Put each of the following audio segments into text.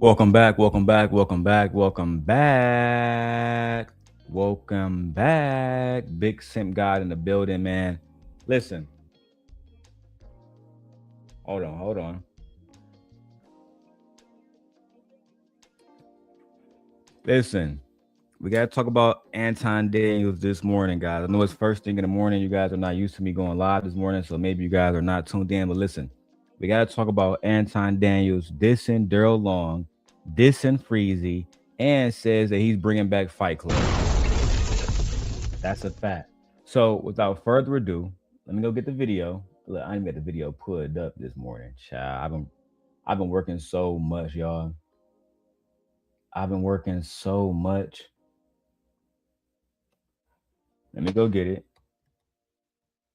Welcome back, welcome back, welcome back, welcome back, welcome back. Big Simp God in the building, man. Listen, hold on. Listen, we got to talk about Anton Daniels this morning, guys. I know it's first thing in the morning. You guys are not used to me going live this morning, so maybe you guys are not tuned in. But listen, we got to talk about Anton Daniels dissing Daryl Long, dissing Freezy, and says that he's bringing back Fight Club. That's a fact. So, without further ado, let me go get the video. Look, I didn't get the video pulled up this morning. Child, I've been working so much, y'all. I've been working so much. Let me go get it.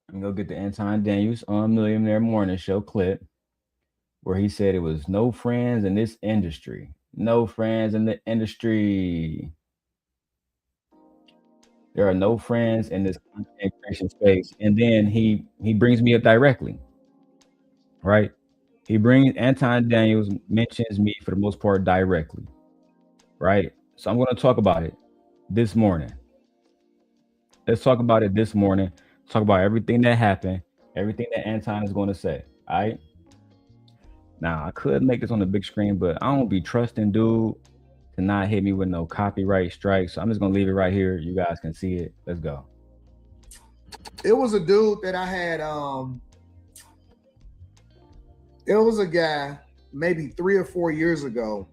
Let me go get the Anton Daniels on Millionaire Morning Show clip where he said it was no friends in this industry. No friends in the industry. There are no friends in this content creation space. And then he brings me up directly, right? He brings Anton Daniels mentions me for the most part directly, right? So I'm going to talk about it this morning. Let's talk about it this morning. Talk about everything that happened, everything that Anton is going to say. All right. Now I could make this on the big screen, but I don't be trusting dude to not hit me with no copyright strike. So I'm just gonna leave it right here. You guys can see it. Let's go. It was a dude that I had. It was a guy maybe 3 or 4 years ago,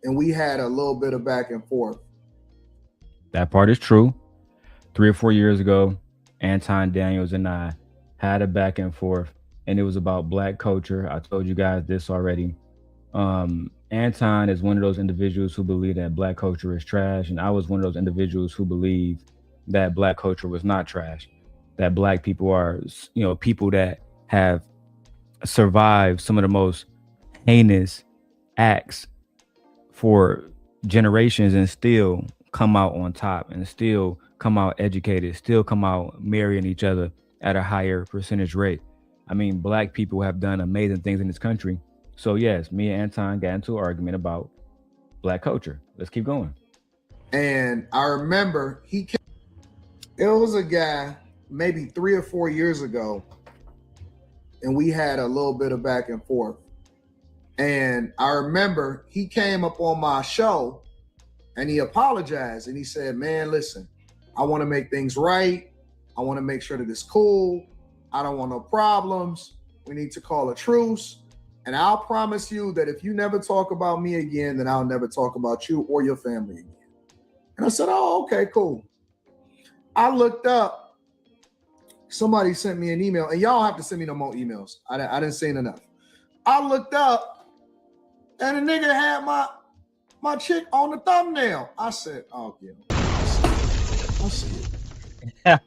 and we had a little bit of back and forth. That part is true. 3 or 4 years ago, Anton Daniels and I had a back and forth, and it was about black culture. I told you guys this already. Anton is one of those individuals who believe that black culture is trash, and I was one of those individuals who believed that black culture was not trash. That black people are, people that have survived some of the most heinous acts for generations and still come out on top and still come out educated, still come out marrying each other at a higher percentage rate. I mean, black people have done amazing things in this country. So yes, me and Anton got into an argument about black culture. Let's keep going. And I remember it was a guy maybe 3 or 4 years ago, and we had a little bit of back and forth. And I remember he came up on my show and he apologized and he said, "Man, listen, I want to make things right. I want to make sure that it's cool. I don't want no problems. We need to call a truce. And I'll promise you that if you never talk about me again, then I'll never talk about you or your family again." And I said, "Oh, okay, cool." I looked up, somebody sent me an email, and y'all have to send me no more emails. I didn't say enough. I looked up, and the nigga had my chick on the thumbnail. I said, "Oh, yeah. I see it."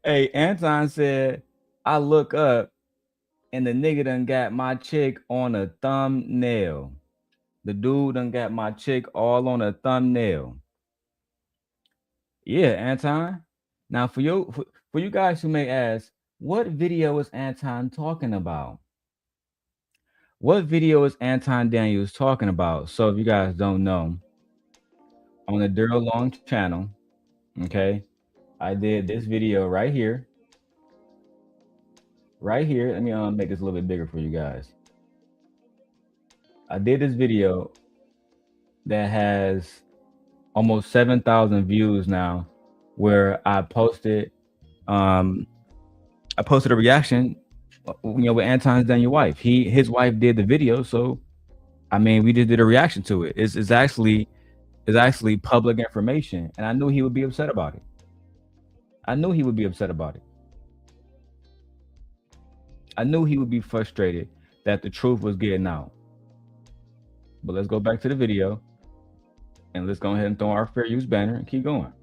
Hey, Anton said, I look up and the nigga done got my chick on a thumbnail. The dude done got my chick all on a thumbnail. Yeah, Anton. Now for you guys who may ask, what video is Anton talking about? What video is Anton Daniels talking about? So if you guys don't know, on the Daryl Long channel, okay, I did this video right here. Right here. Let me make this a little bit bigger for you guys. I did this video that has almost 7,000 views now, where um I posted a reaction, with Anton's Daniel wife. His wife did the video, so I mean, we just did a reaction to it. It's actually public information, and I knew he would be upset about it. I knew he would be upset about it. I knew he would be frustrated that the truth was getting out. But let's go back to the video, and let's go ahead and throw our fair use banner and keep going.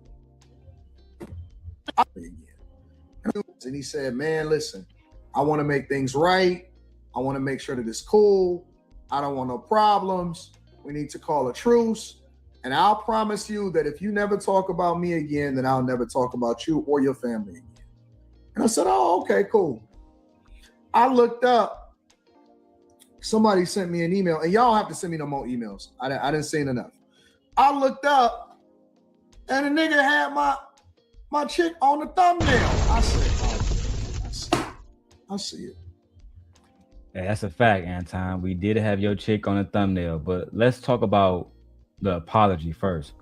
And he said, "Man, listen, I want to make things right. I want to make sure that it's cool. I don't want no problems. We need to call a truce. And I'll promise you that if you never talk about me again, then I'll never talk about you or your family again." And I said, "Oh, okay, cool." I looked up, somebody sent me an email, and y'all have to send me no more emails. I didn't seen enough. I looked up, and the nigga had my chick on the thumbnail. I said, oh, I see it. Yeah, that's a fact, Anton. We did have your chick on the thumbnail, but let's talk about the apology first.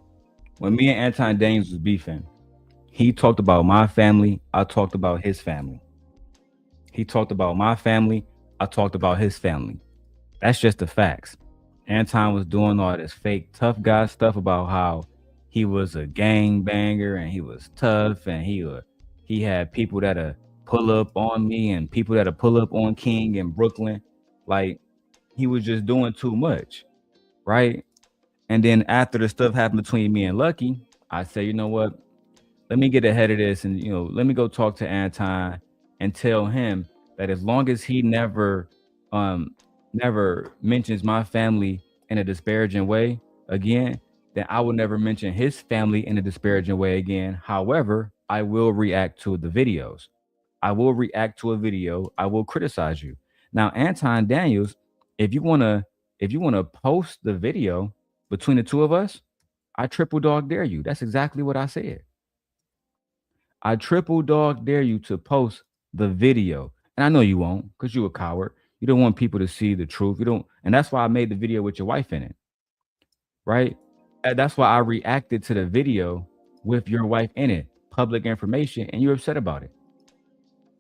When me and Anton Daniels was beefing, he talked about my family. I talked about his family. He talked about my family. I talked about his family. That's just the facts. Anton was doing all this fake tough guy stuff about how he was a gang banger and he was tough and he had people that pull up on me and people that pull up on King in Brooklyn. Like he was just doing too much, right? And then after the stuff happened between me and Lucky, I said, you know what? Let me get ahead of this and let me go talk to Anton and tell him that as long as he um never mentions my family in a disparaging way again, then I will never mention his family in a disparaging way again. However, I will react to the videos. I will react to a video. I will criticize you. Now, Anton Daniels, if you wanna post the video between the two of us, I triple dog dare you. That's exactly what I said. I triple dog dare you to post the video. And I know you won't because you're a coward. You don't want people to see the truth. You don't, and that's why I made the video with your wife in it, right? And that's why I reacted to the video with your wife in it, public information, and you're upset about it.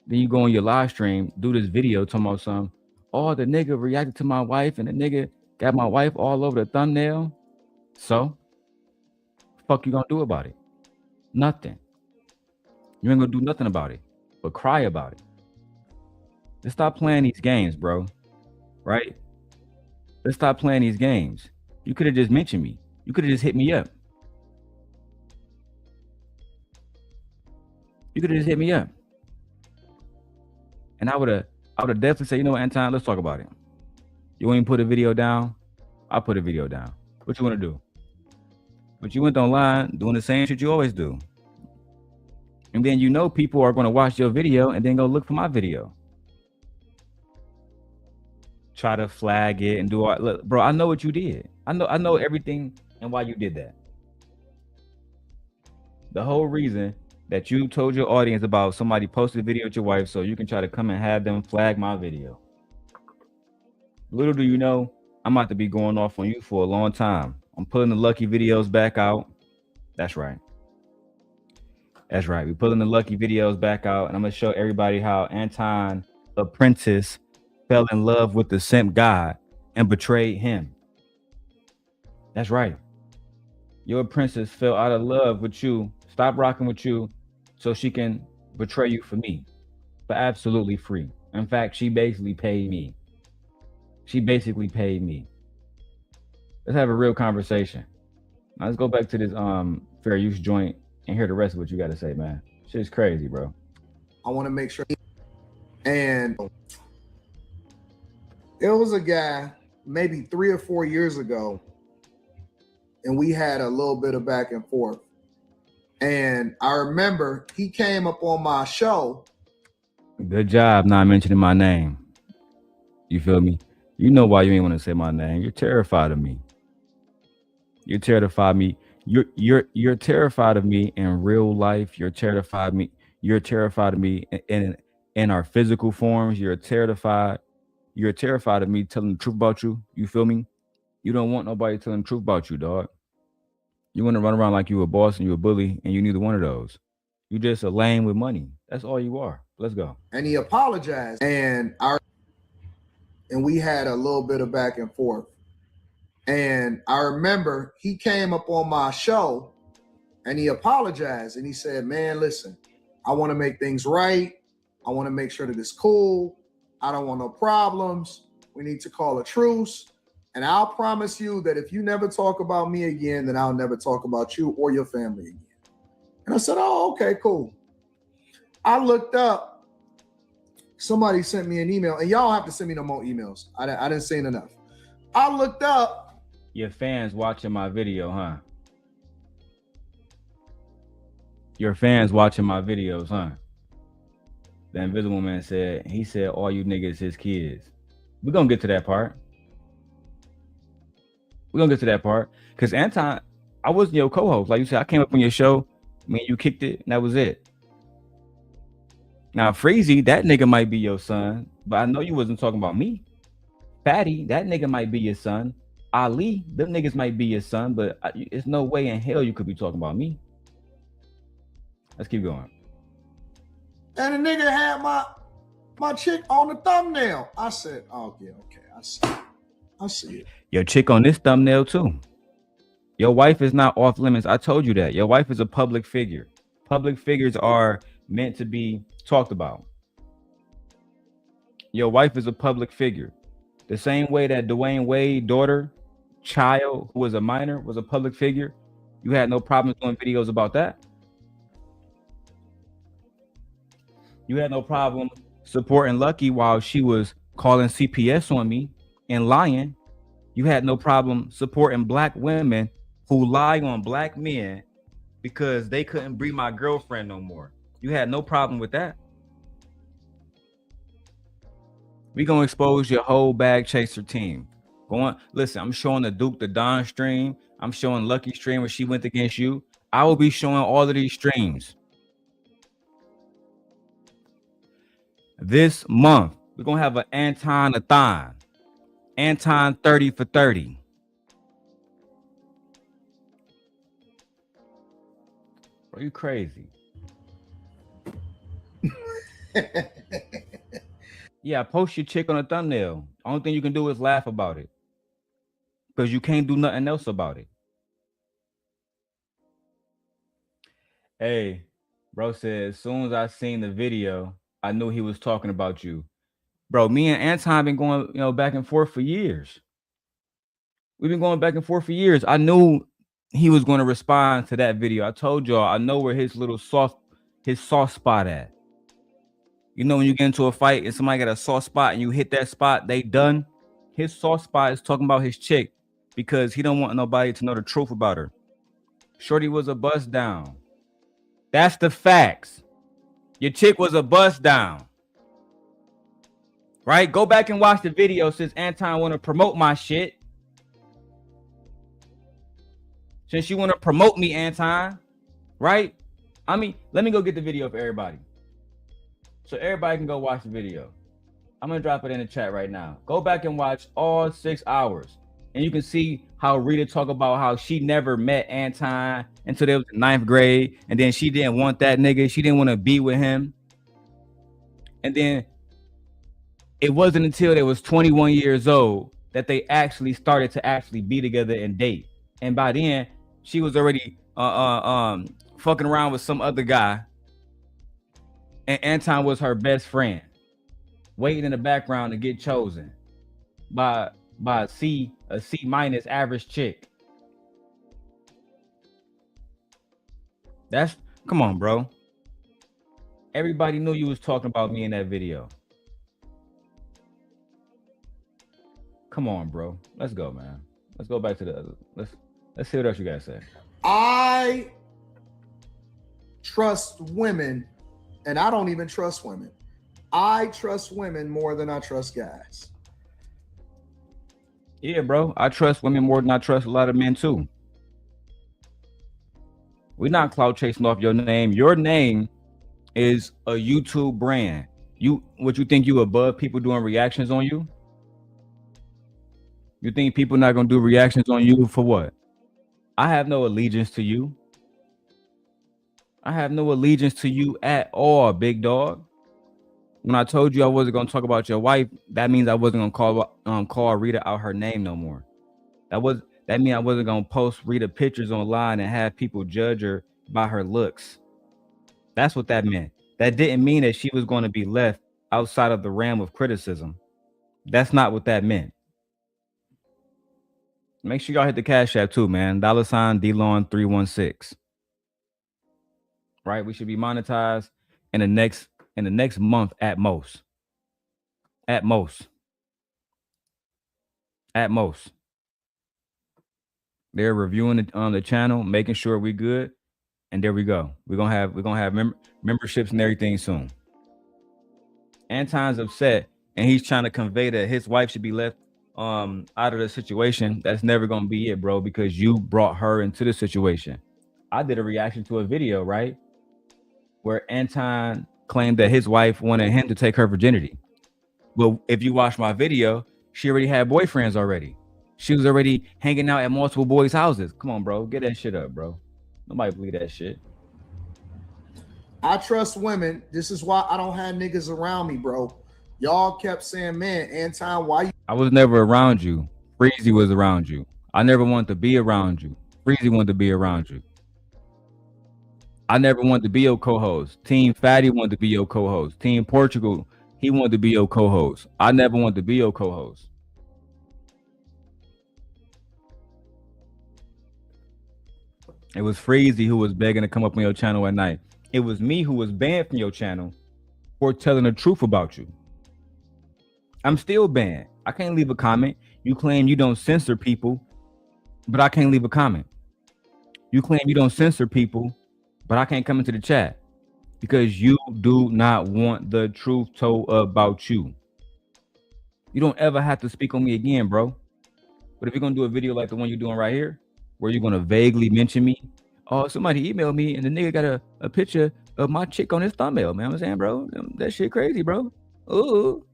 Then you go on your live stream, do this video talking about some, oh, the nigga reacted to my wife and the nigga got my wife all over the thumbnail. So, fuck you gonna do about it? Nothing. You ain't gonna do nothing about it, but cry about it. Let's stop playing these games, bro. Right? Let's stop playing these games. You could have just mentioned me. You could have just hit me up. You could have just hit me up. And I would have definitely said, you know what, Anton, let's talk about it. You want me to put a video down? I'll put a video down. What you want to do? But you went online doing the same shit you always do. And then people are going to watch your video and then go look for my video. Try to flag it and do all. Look, bro, I know what you did. I know everything and why you did that. The whole reason that you told your audience about somebody posted a video with your wife so you can try to come and have them flag my video. Little do you know, I'm about to be going off on you for a long time. I'm pulling the Lucky videos back out. That's right. That's right. We're pulling the Lucky videos back out, and I'm going to show everybody how Anton Apprentice fell in love with the simp God and betrayed him. That's right. Your princess fell out of love with you, stopped rocking with you, so she can betray you for me, for absolutely free. In fact, she basically paid me. Let's have a real conversation. Now let's go back to this fair use joint and hear the rest of what you got to say, man. Shit's crazy, bro. I want to make sure. And there was a guy maybe 3 or 4 years ago, and we had a little bit of back and forth. And I remember he came up on my show. Good job not mentioning my name. You feel me? You know why you ain't want to say my name. You're terrified of me. You're terrified of me. You're terrified of me in real life. You're terrified of me. You're terrified of me in our physical forms. You're terrified of me telling the truth about you. You feel me? You don't want nobody telling the truth about you, dog. You want to run around like you a boss and you a bully, and you neither one of those. You just a lame with money. That's all you are. Let's go. And he apologized, and we had a little bit of back and forth. And I remember he came up on my show and he apologized and he said, man, listen, I want to make things right. I want to make sure that it's cool. I don't want no problems. We need to call a truce. And I'll promise you that if you never talk about me again, then I'll never talk about you or your family again. And I said, oh, okay, cool. I looked up, somebody sent me an email, and y'all have to send me no more emails. I didn't seen enough. I looked up. Your fans watching my video, huh? Your fans watching my videos, huh? The Invisible Man said, he said, all you niggas his kids. We're gonna get to that part. We're gonna get to that part. Cause Anton, I wasn't your co-host. Like you said, I came up on your show, me and you kicked it, and that was it. Now, Freezy, that nigga might be your son, but I know you wasn't talking about me. Fatty, that nigga might be your son. Ali, them niggas might be your son, but it's no way in hell you could be talking about me. Let's keep going. And the nigga had my chick on the thumbnail. I said, oh yeah, okay, I see it. Your chick on this thumbnail too. Your wife is not off limits. I told you that. Your wife is a public figure. Public figures are meant to be talked about. Your wife is a public figure. The same way that Dwayne Wade's daughter, child, who was a minor, was a public figure. You had no problems doing videos about that. You had no problem supporting Lucky while she was calling CPS on me and lying. You had no problem supporting black women who lie on black men because they couldn't be my girlfriend no more. You had no problem with that. We gonna expose your whole bag chaser team. Go on, listen, I'm showing the Duke the Don stream. I'm showing Lucky stream where she went against you. I will be showing all of these streams. This month, we're gonna have an Anton-a-thon. Anton 30 for 30. Are you crazy? Yeah, post your chick on a thumbnail. Only thing you can do is laugh about it. Because you can't do nothing else about it. Hey, bro said, as soon as I seen the video, I knew he was talking about you. Bro, me and Anton been going, back and forth for years. We've been going back and forth for years. I knew he was going to respond to that video. I told y'all, I know where his soft spot at. You know, when you get into a fight and somebody got a soft spot and you hit that spot, they done. His soft spot is talking about his chick because he don't want nobody to know the truth about her. Shorty was a bust down. That's the facts. Your chick was a bust down. Right? Go back and watch the video since Anton want to promote my shit. Since you want to promote me, Anton. Right? I mean, let me go get the video for everybody. So everybody can go watch the video. I'm going to drop it in the chat right now. Go back and watch all 6 hours. And you can see how Rita talk about how she never met Anton until they was in 9th grade. And then she didn't want that nigga. She didn't want to be with him. And then it wasn't until they was 21 years old that they actually started to actually be together and date. And by then, she was already fucking around with some other guy. And Anton was her best friend, waiting in the background to get chosen by a C minus average chick. Come on, bro. Everybody knew you was talking about me in that video. Come on, bro. Let's go, man. Let's go back to the other. Let's see what else you guys say. I trust women, and I don't even trust women. I trust women more than I trust guys. Yeah, bro. I trust women more than I trust a lot of men too. We're not clout chasing off your name. Your name is a YouTube brand. You think you above people doing reactions on you? You think people not gonna do reactions on you for what? I have no allegiance to you. I have no allegiance to you at all, big dog. When I told you I wasn't gonna talk about your wife, that means I wasn't gonna call Rita out her name no more. That means I wasn't gonna post Rita pictures online and have people judge her by her looks. That's what that meant. That didn't mean that she was going to be left outside of the realm of criticism. That's not what that meant. Make sure y'all hit the Cash App too, man. $ DLon316. Right? We should be monetized in the next month at most. At most. At most. They're reviewing it on the channel, making sure we good, and there we go. We're gonna have memberships and everything soon. Anton's upset, and he's trying to convey that his wife should be left out of the situation. That's never gonna be it, bro, because you brought her into the situation. I did a reaction to a video, right, where Anton claimed that his wife wanted him to take her virginity. Well, if you watch my video, she already had boyfriends already. She was already hanging out at multiple boys' houses. Come on, bro. Get that shit up, bro. Nobody believe that shit. I trust women. This is why I don't have niggas around me, bro. Y'all kept saying, man, Anton, why you? I was never around you. Freezy was around you. I never wanted to be around you. Freezy wanted to be around you. I never wanted to be your co-host. Team Fatty wanted to be your co-host. Team Portugal, he wanted to be your co-host. I never wanted to be your co-host. It was Freezy who was begging to come up on your channel at night. It was me who was banned from your channel for telling the truth about you. I'm still banned. I can't leave a comment. You claim you don't censor people, but I can't leave a comment. You claim you don't censor people, but I can't come into the chat because you do not want the truth told about you. You don't ever have to speak on me again, bro. But if you're going to do a video like the one you're doing right here, where you're going to vaguely mention me, oh, somebody emailed me and the nigga got a picture of my chick on his thumbnail, man. I'm saying, bro, that shit crazy, bro. Ooh.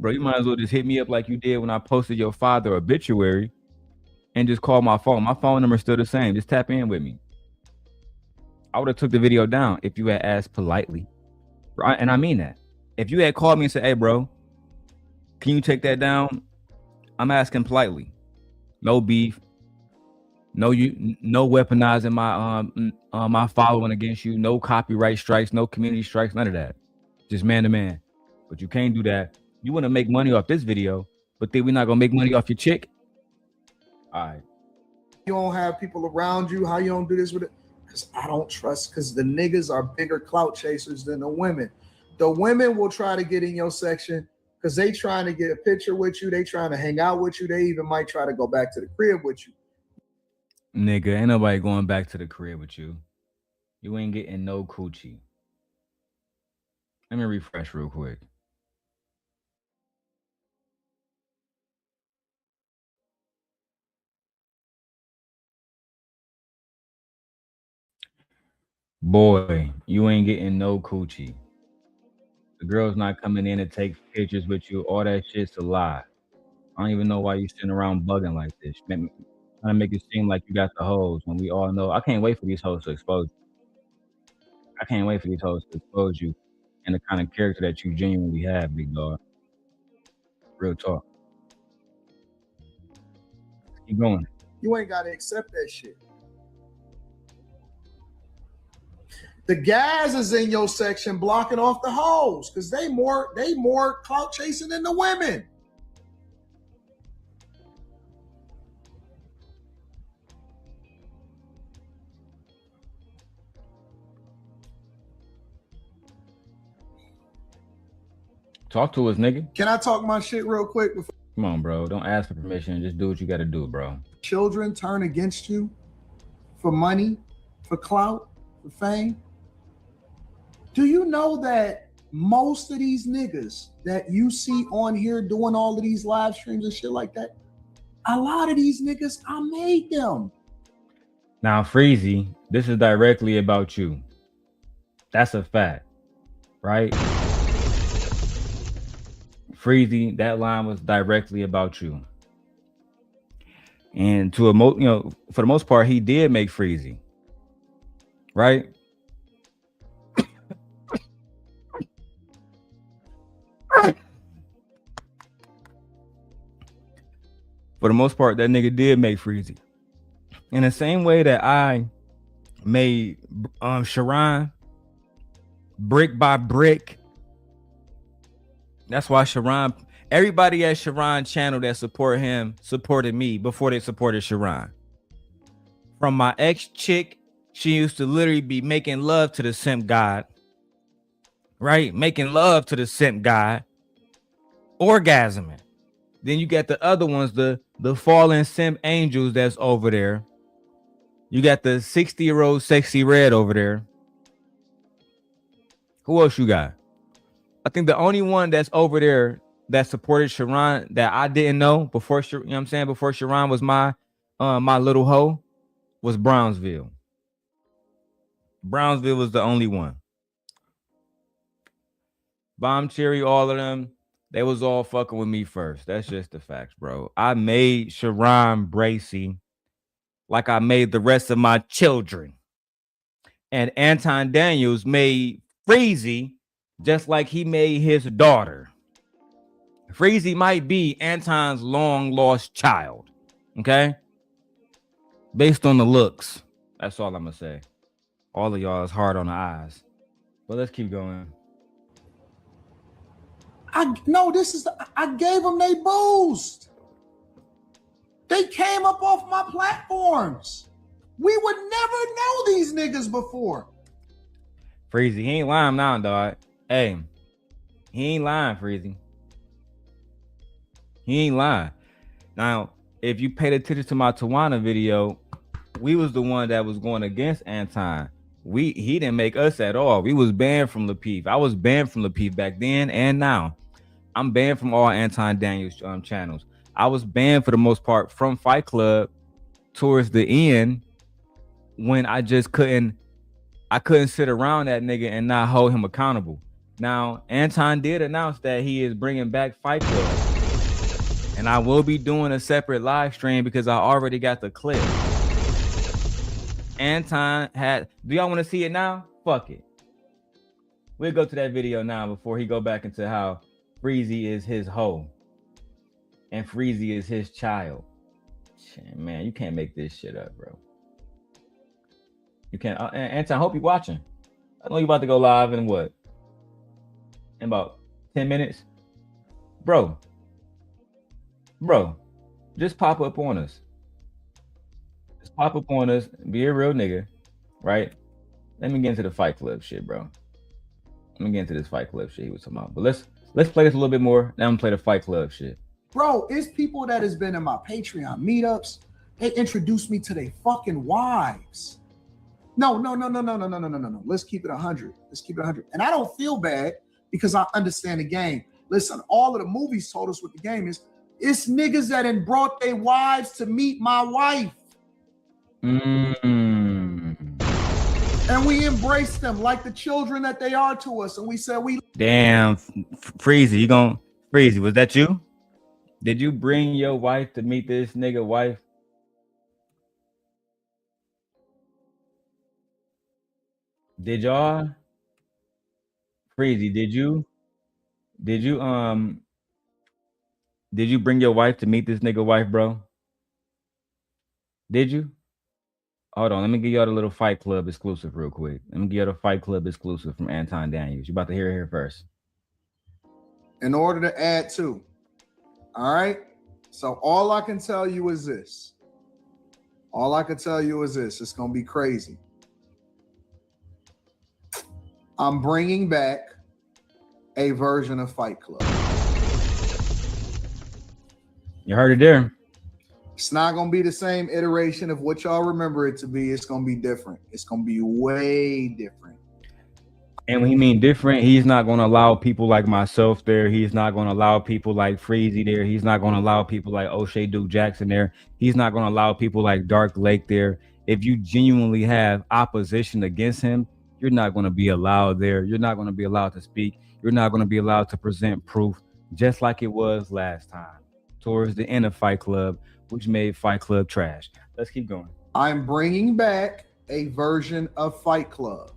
Bro, you might as well just hit me up like you did when I posted your father obituary and just call my phone. My phone number is still the same. Just tap in with me. I would have took the video down if you had asked politely. And I mean that. If you had called me and said, hey, bro, can you take that down? I'm asking politely. No beef. No weaponizing my my following against you. No copyright strikes. No community strikes. None of that. Just man to man. But you can't do that. You want to make money off this video, but then we're not gonna make money off your chick. All right. You don't have people around you. How you don't do this with it? Because I don't trust. Because the niggas are bigger clout chasers than the women. The women will try to get in your section because they trying to get a picture with you. They trying to hang out with you. They even might try to go back to the crib with you. Nigga, ain't nobody going back to the crib with you. You ain't getting no coochie. Let me refresh real quick. Boy, you ain't getting no coochie. The girl's not coming in to take pictures with you. All that shit's a lie. I don't even know why you sitting around bugging like this. Trying to make it seem like you got the hoes when we all know. I can't wait for these hoes to expose you. I can't wait for these hoes to expose you and the kind of character that you genuinely have, big dog. Real talk. Keep going. You ain't got to accept that shit. The guys is in your section blocking off the hoes because they more clout chasing than the women. Talk to us, nigga. Can I talk my shit real quick? Come on, bro. Don't ask for permission. Just do what you got to do, bro. Children turn against you for money, for clout, for fame. Do you know that most of these niggas that you see on here doing all of these live streams and shit like that, a lot of these niggas, I made them. Now, Freezy, this is directly about you. That's a fact, right? Freezy, that line was directly about you. And for the most part, he did make Freezy, right? For the most part, that nigga did make Freezy. In the same way that I made Sharon brick by brick. That's why Sharon, everybody at Sharon channel that support him supported me before they supported Sharon. From my ex chick, she used to literally be making love to the simp god, right? Making love to the simp god, orgasming. Then you got the other ones, the fallen simp angels that's over there. You got the 60-year-old sexy red over there. Who else you got? I think the only one that's over there that supported Sharon that I didn't know before, you know what I'm saying, before Sharon was my little hoe, was Brownsville. Brownsville was the only one. Bomb Cherry, all of them, they was all fucking with me first. That's just the facts, bro. I made Sharon Bracy like I made the rest of my children. And Anton Daniels made Freezy just like he made his daughter. Freezy might be Anton's long lost child. Okay? Based on the looks. That's all I'm gonna say. All of y'all is hard on the eyes. But let's keep going. I gave them they boost. They came up off my platforms. We would never know these niggas before. Freezy, he ain't lying now, dog. Hey, he ain't lying, Freezy. He ain't lying. Now, if you paid attention to my Tawana video, we was the one that was going against Anton. He didn't make us at all. We was banned from Lapeef. I was banned from Lapeef back then and now. I'm banned from all Anton Daniels channels. I was banned for the most part from Fight Club towards the end when I just couldn't sit around that nigga and not hold him accountable. Now, Anton did announce that he is bringing back Fight Club. And I will be doing a separate live stream because I already got the clip. Anton had, do y'all want to see it now? Fuck it. We'll go to that video now before he go back into how Freezy is his hoe. And Freezy is his child. Shit, man, you can't make this shit up, bro. You can't. Anton, I hope you're watching. I know you're about to go live in what? In about 10 minutes? Bro, just pop up on us. Just pop up on us. Be a real nigga, right? Let me get into the Fight Club shit, bro. Let me get into this Fight Club shit he was talking about. But let's play this a little bit more. Now I'm gonna play the Fight Club shit. Bro, it's people that has been in my Patreon meetups. They introduced me to their fucking wives. No. Let's keep it 100. Let's keep it 100. And I don't feel bad because I understand the game. Listen, all of the movies told us what the game is. It's niggas that had brought their wives to meet my wife. And we embrace them like the children that they are to us. And we said we... Damn, Freezy, Freezy, was that you? Did you bring your wife to meet this nigga wife? Did y'all? Freezy, did you bring your wife to meet this nigga wife, bro? Did you? Hold on, let me give y'all the little Fight Club exclusive real quick. Let me give y'all the Fight Club exclusive from Anton Daniels. You about to hear it here first. In order to add to. All right? So all I can tell you is this. It's going to be crazy. I'm bringing back a version of Fight Club. You heard it there. It's not going to be the same iteration of what y'all remember it to be. It's going to be different. It's going to be way different. And when he mean different, he's not going to allow people like myself there. He's not going to allow people like Freezy there. He's not going to allow people like O'Shea Duke Jackson there. He's not going to allow people like Dark Lake there. If you genuinely have opposition against him, you're not going to be allowed there. You're not going to be allowed to speak. You're not going to be allowed to present proof, just like it was last time towards the end of Fight Club, which made Fight Club trash. Let's keep going. I'm bringing back a version of Fight Club.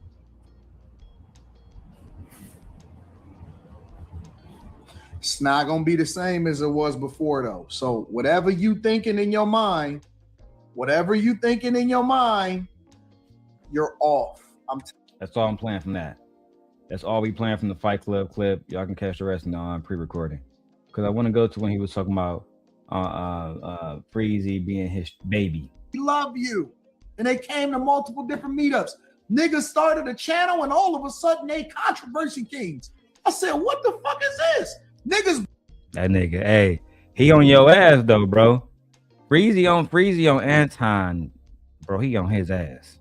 It's not going to be the same as it was before, though. So whatever you thinking in your mind, you're off. That's all I'm playing from that. That's all we playing from the Fight Club clip. Y'all can catch the rest in the pre-recording. Because I want to go to when he was talking about Freezy being his baby. We love you. And they came to multiple different meetups. Niggas started a channel and all of a sudden they controversy kings. I said, what the fuck is this? Niggas. That nigga, hey, he on your ass though, bro. Freezy on Anton, bro. He on his ass.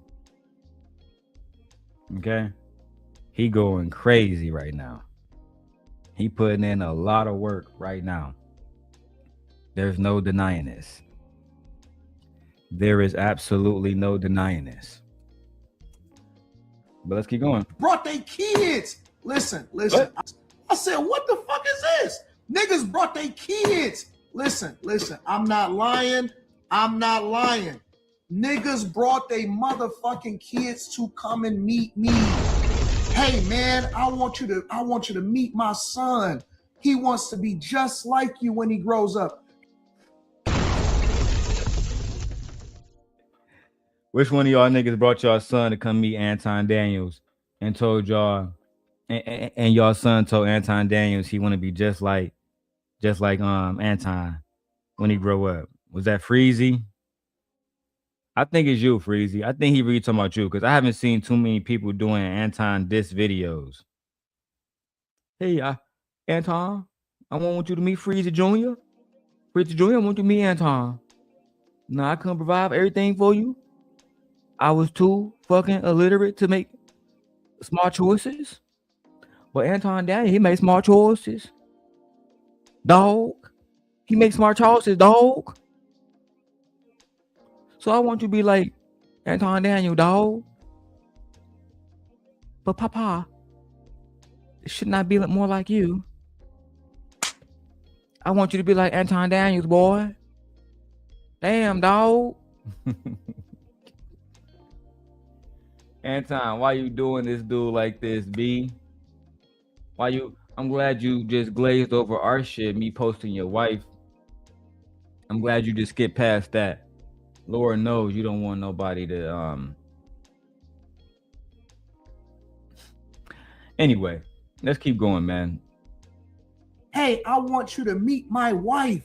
Okay, he going crazy right now. He putting in a lot of work right now. There's no denying this. There is absolutely no denying this. But let's keep going. Brought their kids. Listen. What? I said, what the fuck is this? Niggas brought their kids. Listen. I'm not lying. Niggas brought their motherfucking kids to come and meet me. Hey man, I want you to meet my son. He wants to be just like you when he grows up. Which one of y'all niggas brought y'all son to come meet Anton Daniels and told y'all, and y'all son told Anton Daniels he want to be just like Anton when he grow up? Was that Freezy? I think it's you, Freezy. I think he really talking about you because I haven't seen too many people doing Anton diss videos. Hey, Anton, I want you to meet Freezy Jr. Freezy Jr., I want you to meet Anton. No, I couldn't provide everything for you. I was too fucking illiterate to make smart choices. But Anton Daniels, he makes smart choices. Dog. He makes smart choices, dog. So I want you to be like Anton Daniels, dog. But Papa, it should not be more like you. I want you to be like Anton Daniels, boy. Damn, dog. Anton, why you doing this dude like this, B? I'm glad you just glazed over our shit, me posting your wife. I'm glad you just skipped past that. Lord knows you don't want nobody to Anyway, let's keep going, man. Hey, I want you to meet my wife.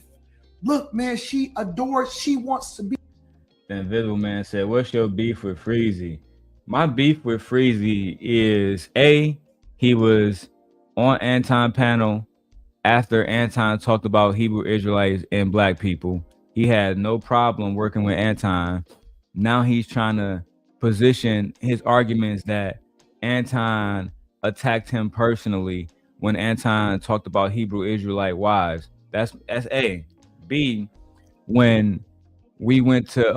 Look, man, she wants to be. The Invisible Man said, what's your beef with Freezy? My beef with Freezy is he was on Anton panel after Anton talked about Hebrew Israelites and black people. He had no problem working with Anton. Now he's trying to position his arguments that Anton attacked him personally when Anton talked about Hebrew Israelite wives. That's A. B, when we went to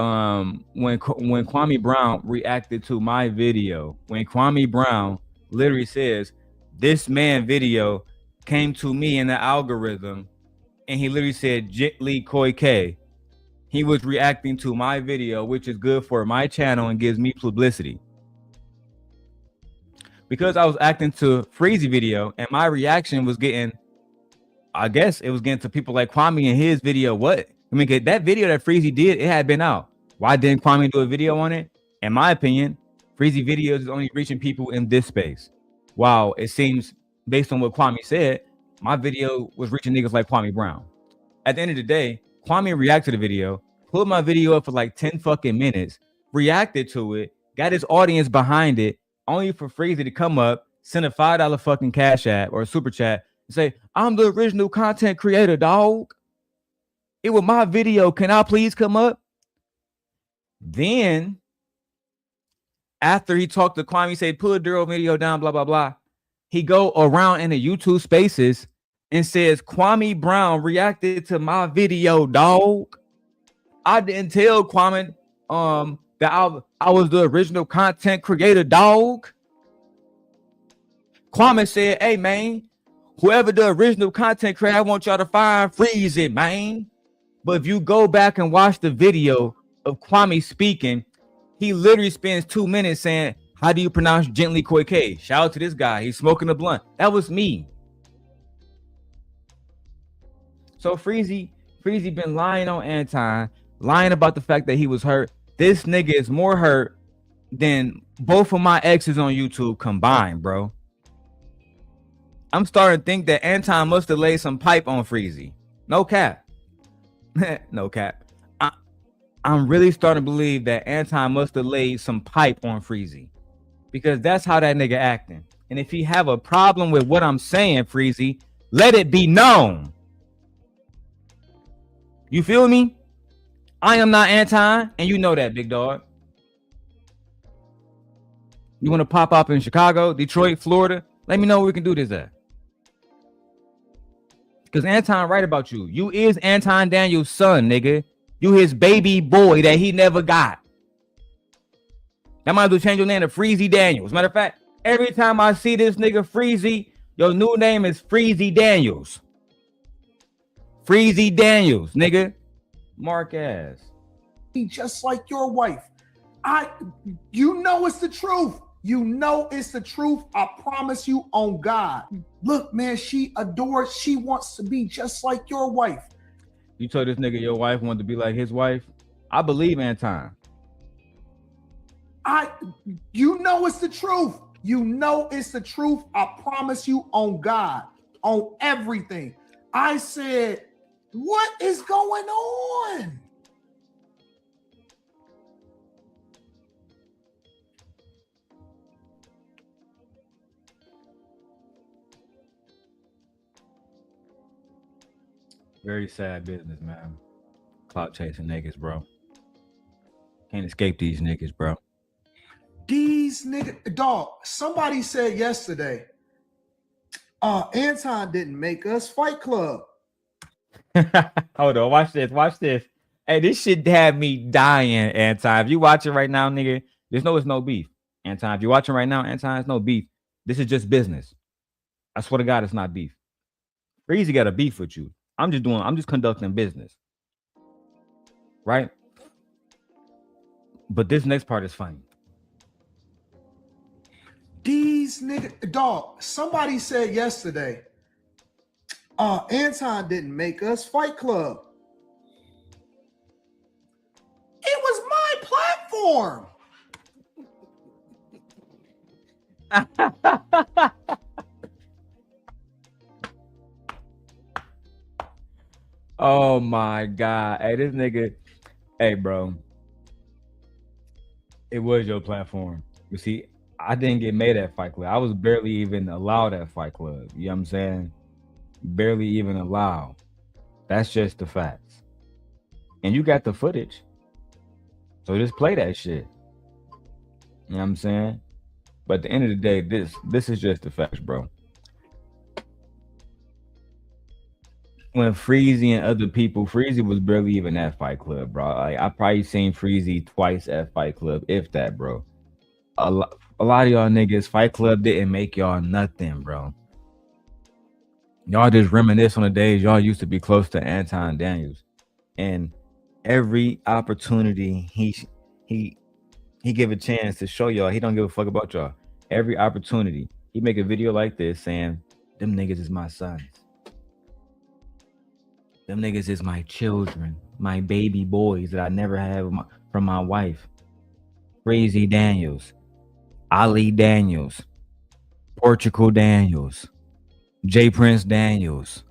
when Kwame Brown reacted to my video, when Kwame Brown literally says this man video came to me in the algorithm and he literally said Jitli Koike. He was reacting to my video, which is good for my channel and gives me publicity. Because I was acting to Freezy video and my reaction was getting, I guess it was getting to people like Kwame in his video. What? I mean, that video that Freezy did, it had been out. Why didn't Kwame do a video on it? In my opinion, Freezy videos is only reaching people in this space. While it seems, based on what Kwame said, my video was reaching niggas like Kwame Brown. At the end of the day, Kwame reacted to the video, pulled my video up for like 10 fucking minutes, reacted to it, got his audience behind it, only for Freezy to come up, send a $5 fucking cash app or a super chat and say, I'm the original content creator, dog. It was my video. Can I please come up? Then, after he talked to Kwame, he said, put a Darrel video down, blah, blah, blah. He go around in the YouTube spaces and says, Kwame Brown reacted to my video, dog. I didn't tell Kwame that I was the original content creator, dog. Kwame said, hey, man, whoever the original content creator, I want y'all to find Freezy, man. But if you go back and watch the video of Kwame speaking, he literally spends 2 minutes saying, how do you pronounce Gently Koike? Shout out to this guy. He's smoking a blunt. That was me. So Freezy been lying on Anton, lying about the fact that he was hurt. This nigga is more hurt than both of my exes on YouTube combined, bro. I'm starting to think that Anton must have laid some pipe on Freezy. No cap. No cap. I'm really starting to believe that Anton must have laid some pipe on Freezy, because that's how that nigga acting. And if he have a problem with what I'm saying, Freezy, let it be known. You feel me? I am not Anton, and you know that, big dog. You want to pop up in Chicago, Detroit, Florida? Let me know where we can do this at. Because Anton right about you. You is Anton Daniels' son, nigga. You his baby boy that he never got. I might as well change your name to Freezy Daniels. Matter of fact, every time I see this nigga Freezy, your new name is Freezy Daniels. Freezy Daniels, nigga. Mark ass. Just like your wife. You know it's the truth. You know it's the truth. I promise you on God. Look, man, she adores, she wants to be just like your wife. You told this nigga your wife wanted to be like his wife? I believe Anton. You know it's the truth. You know it's the truth. I promise you on God, on everything. I said, what is going on? Very sad business, man. Clout chasing niggas, bro. Can't escape these niggas, bro. These niggas, dog, somebody said yesterday, Anton didn't make us Fight Club. Hold on, watch this, watch this. Hey, this shit had me dying, Anton. If you watching right now, nigga, there's no beef. Anton, if you're watching right now, Anton, it's no beef. This is just business. I swear to God, it's not beef. Freezy got a beef with you. I'm just conducting business. Right? But this next part is funny. These niggas, dog, somebody said yesterday, Anton didn't make us Fight Club. It was my platform. Oh my God. Hey, this nigga. Hey, bro. It was your platform. You see, I didn't get made at Fight Club. I was barely even allowed at Fight Club. You know what I'm saying? Barely even allowed. That's just the facts. And you got the footage. So just play that shit. You know what I'm saying? But at the end of the day, this is just the facts, bro. When Freezy and other people, Freezy was barely even at Fight Club, bro. Like I probably seen Freezy twice at Fight Club, if that, bro. A lot of y'all niggas, Fight Club didn't make y'all nothing, bro. Y'all just reminisce on the days y'all used to be close to Anton Daniels, and every opportunity he give a chance to show y'all he don't give a fuck about y'all. Every opportunity he make a video like this saying, "Them niggas is my sons. Them niggas is my children, my baby boys that I never had from my wife. Crazy Daniels, Ali Daniels, Portugal Daniels, J Prince Daniels.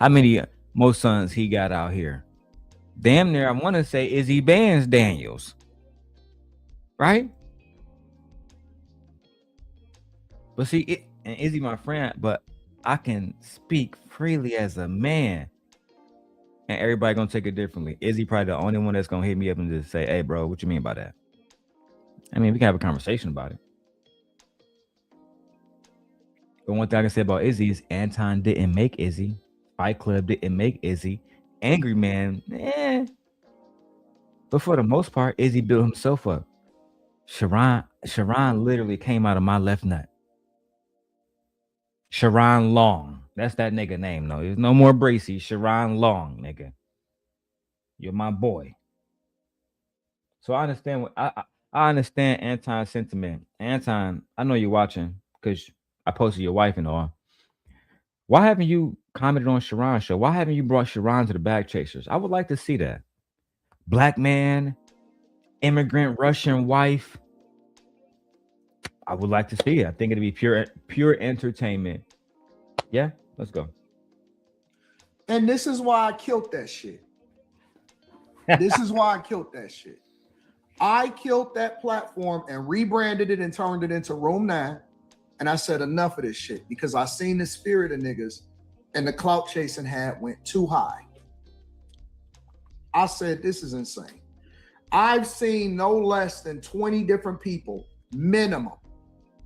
How many more sons he got out here? Damn near, I want to say Izzy Bands Daniels. Right? But see, and Izzy my friend, but I can speak freely as a man. And everybody gonna take it differently. Izzy probably the only one that's gonna hit me up and just say, "Hey, bro, what you mean by that?" I mean, we can have a conversation about it. But one thing I can say about Izzy is Anton didn't make Izzy. Fight Club didn't make Izzy. Angry Man, But for the most part, Izzy built himself up. Sharon literally came out of my left nut. Sharon Long. That's that nigga name, though. There's no more Bracy. Sharon Long, nigga. You're my boy. So I understand what I understand Anton's sentiment. Anton, I know you're watching because I posted your wife and all. Why haven't you commented on Sharon's show? Why haven't you brought Sharon to the Bag Chasers? I would like to see that. Black man, immigrant Russian wife. I would like to see it. I think it'd be pure entertainment. Yeah, let's go. And this is why I killed that shit. This is why I killed that shit. I killed that platform and rebranded it and turned it into Room 9. And I said enough of this shit because I seen the spirit of niggas and the clout chasing hat went too high. I said, this is insane. I've seen no less than 20 different people, minimum,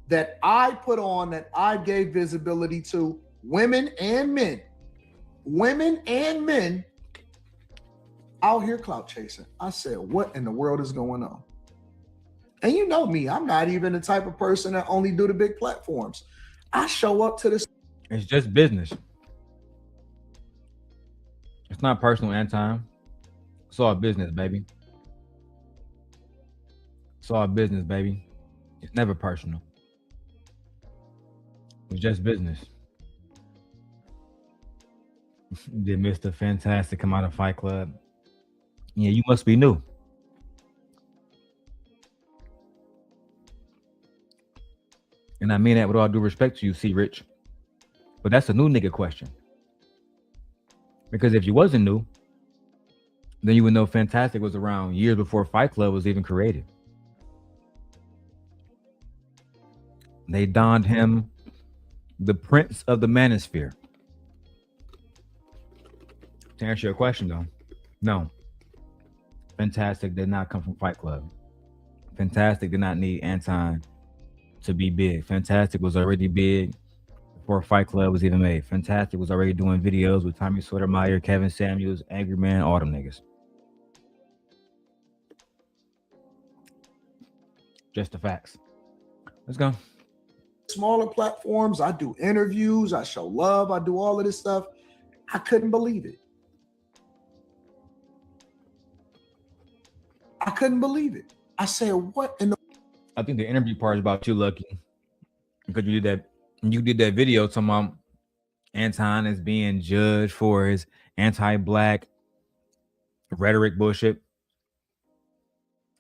that I put on, that I gave visibility to, women and men, women and men out here clout chasing. I said, what in the world is going on? And you know me, I'm not even the type of person that only do the big platforms. I show up to this. It's just business. It's not personal, Anton. It's all business, baby. It's all business, baby. It's never personal. It's just business. Did Mr. Fantastic come out of Fight Club? Yeah, you must be new. And I mean that with all due respect to you, C. Rich. But that's a new nigga question. Because if you wasn't new, then you would know Fantastic was around years before Fight Club was even created. They donned him the Prince of the Manosphere. To answer your question, though, no. Fantastic did not come from Fight Club. Fantastic did not need Anton to be big. Fantastic was already big before Fight Club was even made. Fantastic was already doing videos with Tommy Sotomayor, Kevin Samuels, Angry Man, all them niggas. Just the facts. Let's go. Smaller platforms, I do interviews, I show love, I do all of this stuff. I couldn't believe it. I couldn't believe it. I said, what in the... I think the interview part is about you, Lucky. Because you did that video talking about Anton is being judged for his anti-black rhetoric bullshit.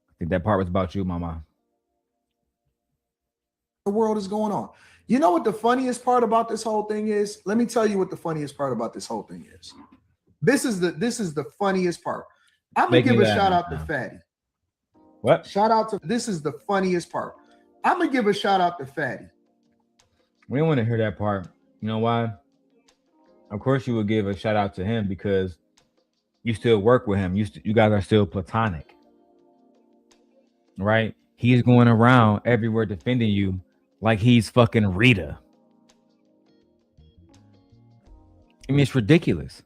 I think that part was about you, mama. The world is going on. You know what the funniest part about this whole thing is? Let me tell you what the funniest part about this whole thing is. This is the funniest part. I'm gonna give a shout out to Fatty. What? Shout out to, this is the funniest part. I'm gonna give a shout out to Fatty. We don't want to hear that part. You know why? Of course you would give a shout out to him because you still work with him. You guys are still platonic. Right? He's going around everywhere defending you like he's fucking Rita. I mean, it's ridiculous.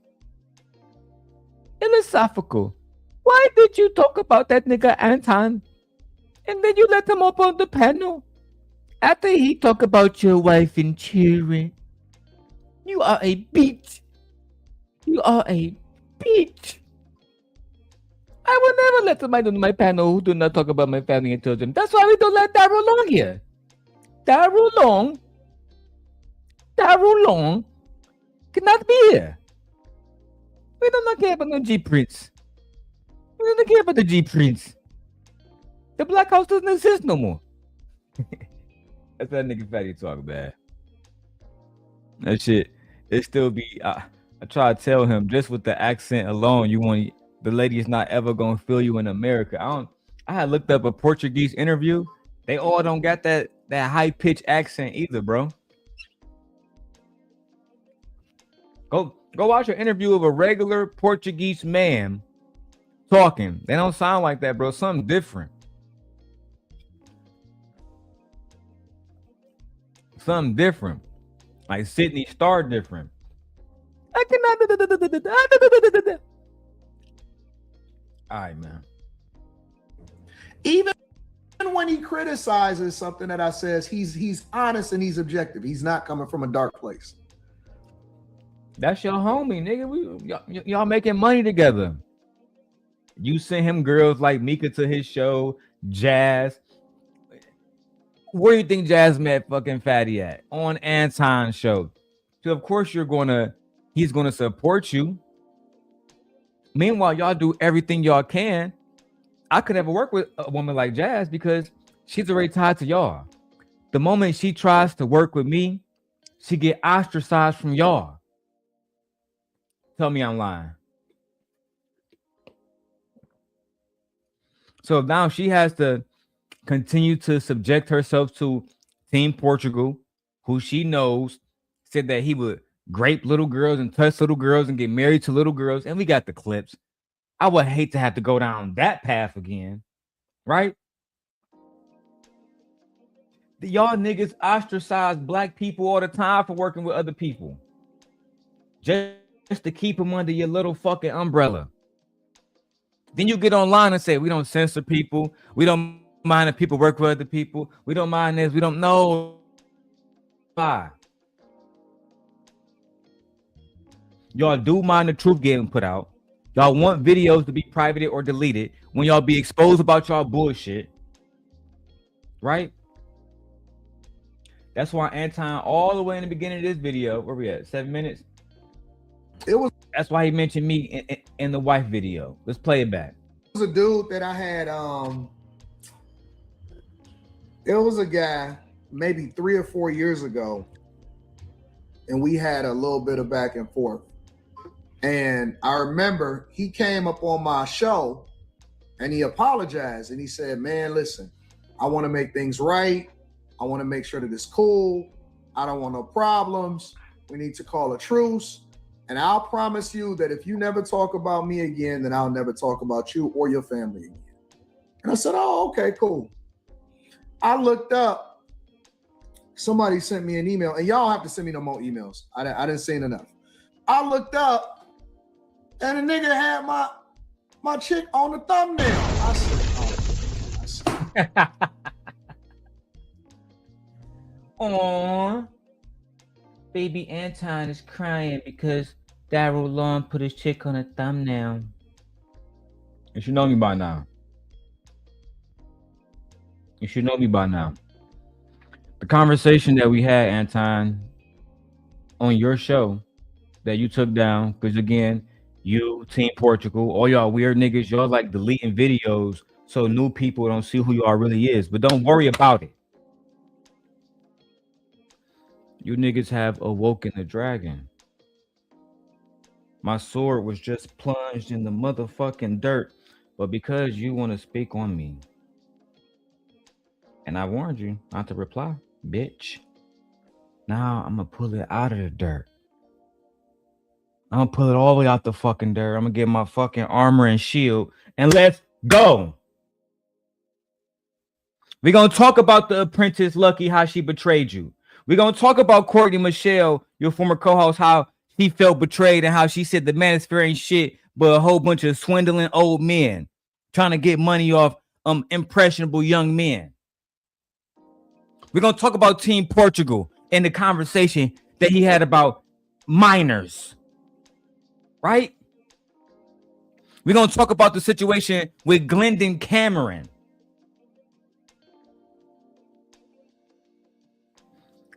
Philosophical. Why did you talk about that nigga Anton? And then you let him up on the panel? After he talked about your wife and children. You are a bitch. You are a bitch. I will never let somebody on my panel who do not talk about my family and children. That's why we don't let Daryl Long here. Daryl Long cannot be here. We do not care about no G Prince. We don't care about the G Prince. The Black House doesn't exist no more. That's that nigga Fatty talk, man. That shit, it still be. I try to tell him just with the accent alone, the lady is not ever gonna feel you in America. I had looked up a Portuguese interview. They all don't got that high pitched accent either, bro. Go watch an interview of a regular Portuguese man talking. They don't sound like that, bro. Something different. Something different. Like Sydney Star different. I cannot. All right, man. Even when he criticizes something that I says, he's honest and he's objective. He's not coming from a dark place. That's your homie, nigga. Y'all making money together. You sent him girls like Mika to his show, Jazz. Where do you think Jazz met fucking Fatty at? On Anton's show. So of course he's gonna support you. Meanwhile, y'all do everything y'all can. I could never work with a woman like Jazz because she's already tied to y'all. The moment she tries to work with me, she get ostracized from y'all. Tell me I'm lying. So now she has to continue to subject herself to Team Portugal, who she knows said that he would grape little girls and touch little girls and get married to little girls. And we got the clips. I would hate to have to go down that path again, right? Y'all niggas ostracize black people all the time for working with other people. Just just to keep them under your little fucking umbrella. Then you get online and say, we don't censor people. We don't mind if people work for other people. We don't mind this. We don't know. Why? Y'all do mind the truth getting put out. Y'all want videos to be privated or deleted when y'all be exposed about y'all bullshit. Right? That's why Anton, all the way in the beginning of this video, where we at? 7 minutes? It was. That's why he mentioned me in the wife video. Let's play it back. It was a dude that I had. It was a guy maybe 3 or 4 years ago, and we had a little bit of back and forth. And I remember he came up on my show and he apologized and he said, man, listen, I want to make things right. I want to make sure that it's cool. I don't want no problems. We need to call a truce. And I'll promise you that if you never talk about me again, then I'll never talk about you or your family again. And I said, oh, okay, cool. I looked up, somebody sent me an email, and y'all have to send me no more emails. I didn't say enough. I looked up, and the nigga had my chick on the thumbnail. I said, Aww. Baby Anton is crying because Daryl Long put his chick on a thumbnail. You should know me by now. You should know me by now. The conversation that we had, Anton, on your show that you took down, because again, you, Team Portugal, all y'all weird niggas, y'all like deleting videos so new people don't see who you are really is. But don't worry about it. You niggas have awoken the dragon. My sword was just plunged in the motherfucking dirt, but because you want to speak on me, and I warned you not to reply, bitch. Now I'm gonna pull it out of the dirt. I'm gonna pull it all the way out the fucking dirt. I'm gonna get my fucking armor and shield, and let's go. We're gonna talk about the apprentice Lucky, how she betrayed you. We're gonna talk about Courtney Michelle, your former co-host, how she felt betrayed and how she said the Manosphere ain't shit but a whole bunch of swindling old men trying to get money off impressionable young men. We're going to talk about Team Portugal and the conversation that he had about minors. Right? We're going to talk about the situation with Glendon Cameron.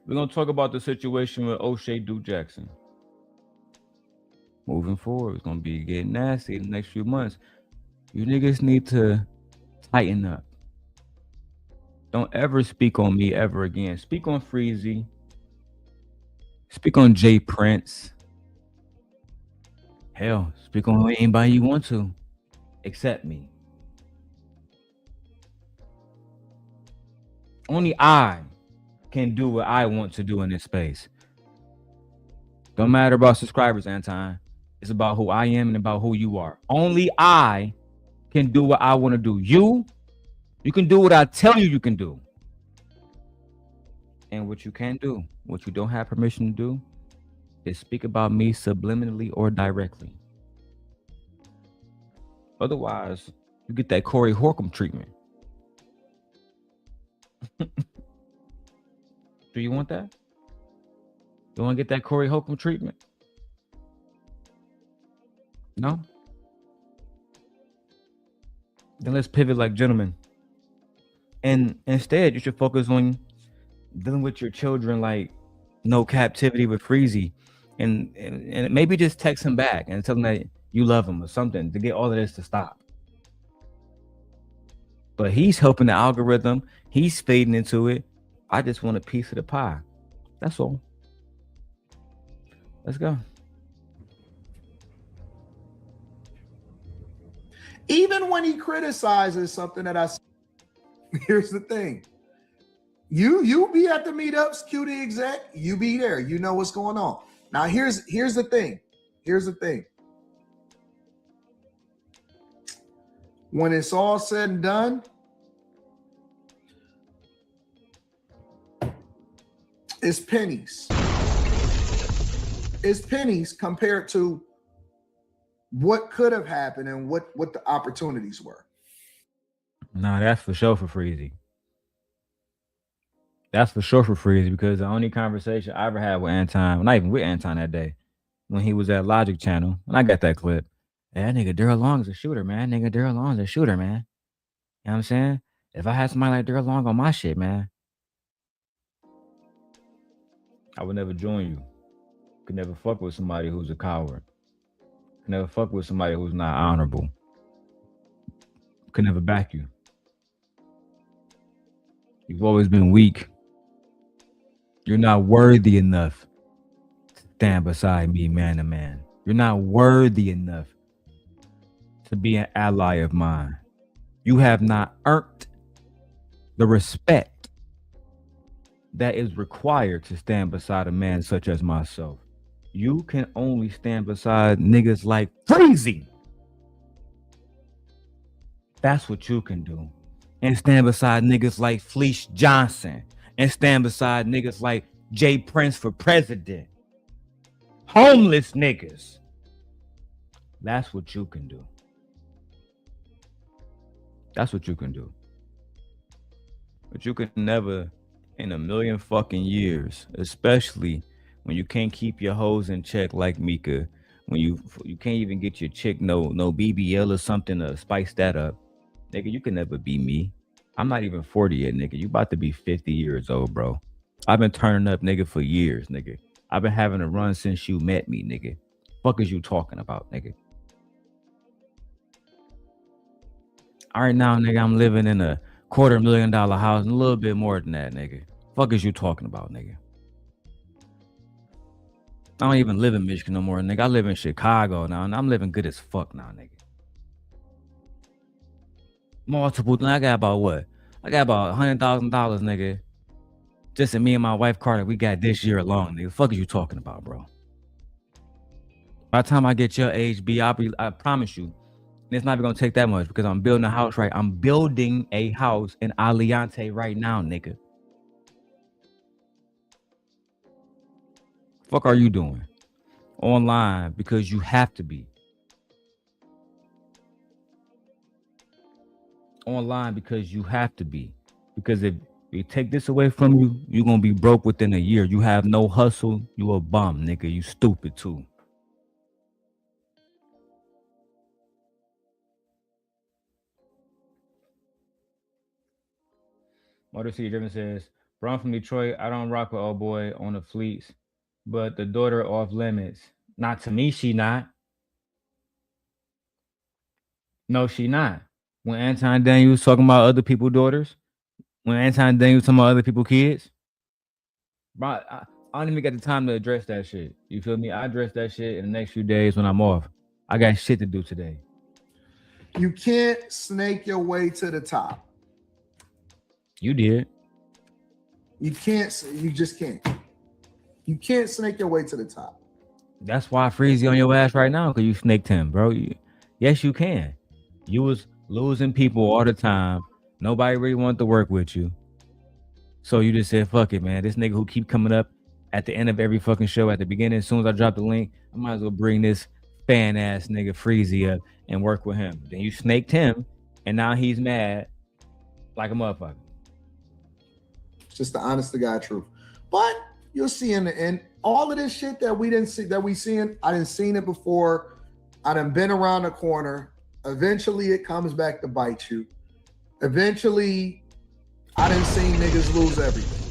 We're going to talk about the situation with O'Shea Duke Jackson. Moving forward, it's going to be getting nasty in the next few months. You niggas need to tighten up. Don't ever speak on me ever again. Speak on Freezy. Speak on Jay Prince. Hell, speak on anybody you want to, except me. Only I can do what I want to do in this space. Don't matter about subscribers, Anton. It's about who I am and about who you are. Only I can do what I want to do. You can do what I tell you can do. And what you can do, what you don't have permission to do, is speak about me subliminally or directly. Otherwise, you get that Corey Holcomb treatment. Do you want that? You want to get that Corey Holcomb treatment? No? Then let's pivot like gentlemen. And instead, you should focus on dealing with your children like no captivity with Freezy. And maybe just text him back and tell him that you love him or something to get all of this to stop. But he's helping the algorithm. He's fading into it. I just want a piece of the pie. That's all. Let's go. Even when he criticizes something that I, here's the thing. You be at the meetups, QD exec, you be there. You know what's going on. Now here's the thing. Here's the thing. When it's all said and done, it's pennies. is pennies compared to what could have happened and what the opportunities were. Nah, that's for sure for Freezy. That's for sure for Freezy because the only conversation I ever had with Anton, well, not even with Anton that day, when he was at Logic Channel, and I got that clip. Hey, that nigga Daryl Long is a shooter, man. Nigga Daryl Long is a shooter, man. You know what I'm saying? If I had somebody like Daryl Long on my shit, man, I would never join you. Could never fuck with somebody who's a coward. Could never fuck with somebody who's not honorable. Could never back you. You've always been weak. You're not worthy enough to stand beside me man to man. You're not worthy enough to be an ally of mine. You have not earned the respect that is required to stand beside a man such as myself. You can only stand beside niggas like Freezy. That's what you can do. And stand beside niggas like Fleece Johnson. And stand beside niggas like Jay Prince for president. Homeless niggas. That's what you can do. That's what you can do. But you can never in a million fucking years, especially when you can't keep your hoes in check like Mika, when you can't even get your chick no BBL or something to spice that up, nigga, you can never be me. I'm not even 40 yet, nigga. You about to be 50 years old, bro. I've been turning up, nigga, for years, nigga. I've been having a run since you met me, nigga. Fuck is you talking about, nigga? All right now, nigga, I'm living in a $250,000 house and a little bit more than that, nigga. Fuck is you talking about, nigga? I don't even live in Michigan no more, nigga. I live in Chicago now, and I'm living good as fuck now, nigga. Multiple. I got about what? I got about $100,000, nigga. Just in me and my wife Carter, we got this year alone, nigga. Fuck is you talking about, bro? By the time I get your age, I promise you, it's not even gonna take that much because I'm building a house, right? I'm building a house in Aliante right now, nigga. Fuck are you doing? Online because you have to be. Online because you have to be. Because if we take this away from you, you're gonna be broke within a year. You have no hustle, you a bum, nigga. You stupid too. Motor City Driven says, bro, I'm from Detroit. I don't rock with old boy on the fleets, but the daughter off limits. Not to me, she not. No, she not. When Anton Daniels talking about other people's daughters, when Anton Daniels talking about other people's kids, bro, I don't even get the time to address that shit. You feel me? I address that shit in the next few days when I'm off. I got shit to do today. You can't snake your way to the top. You did. You can't. You just can't. You can't snake your way to the top. That's why Freezy on your ass right now, because you snaked him, bro. Yes, you can. You was losing people all the time. Nobody really wanted to work with you. So you just said, fuck it, man. This nigga who keep coming up at the end of every fucking show, at the beginning, as soon as I drop the link, I might as well bring this fan ass nigga Freezy up and work with him. Then you snaked him, and now he's mad like a motherfucker. It's just the honest to God truth. But you'll see in the end, all of this shit that we didn't see, that we seeing, I didn't seen it before. I done been around the corner. Eventually it comes back to bite you. Eventually, I done seen niggas lose everything.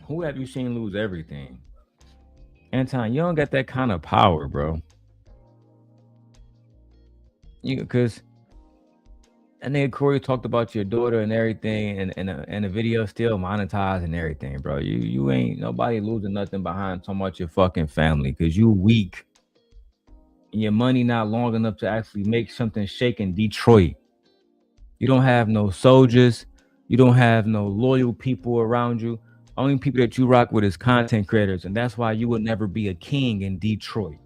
Who have you seen lose everything? Anton, you don't got that kind of power, bro. Because and then Corey talked about your daughter and everything, and the video still monetized and everything, bro. You ain't nobody losing nothing behind talking about your fucking family because you weak. And your money not long enough to actually make something shake in Detroit. You don't have no soldiers. You don't have no loyal people around you. Only people that you rock with is content creators, and that's why you will never be a king in Detroit.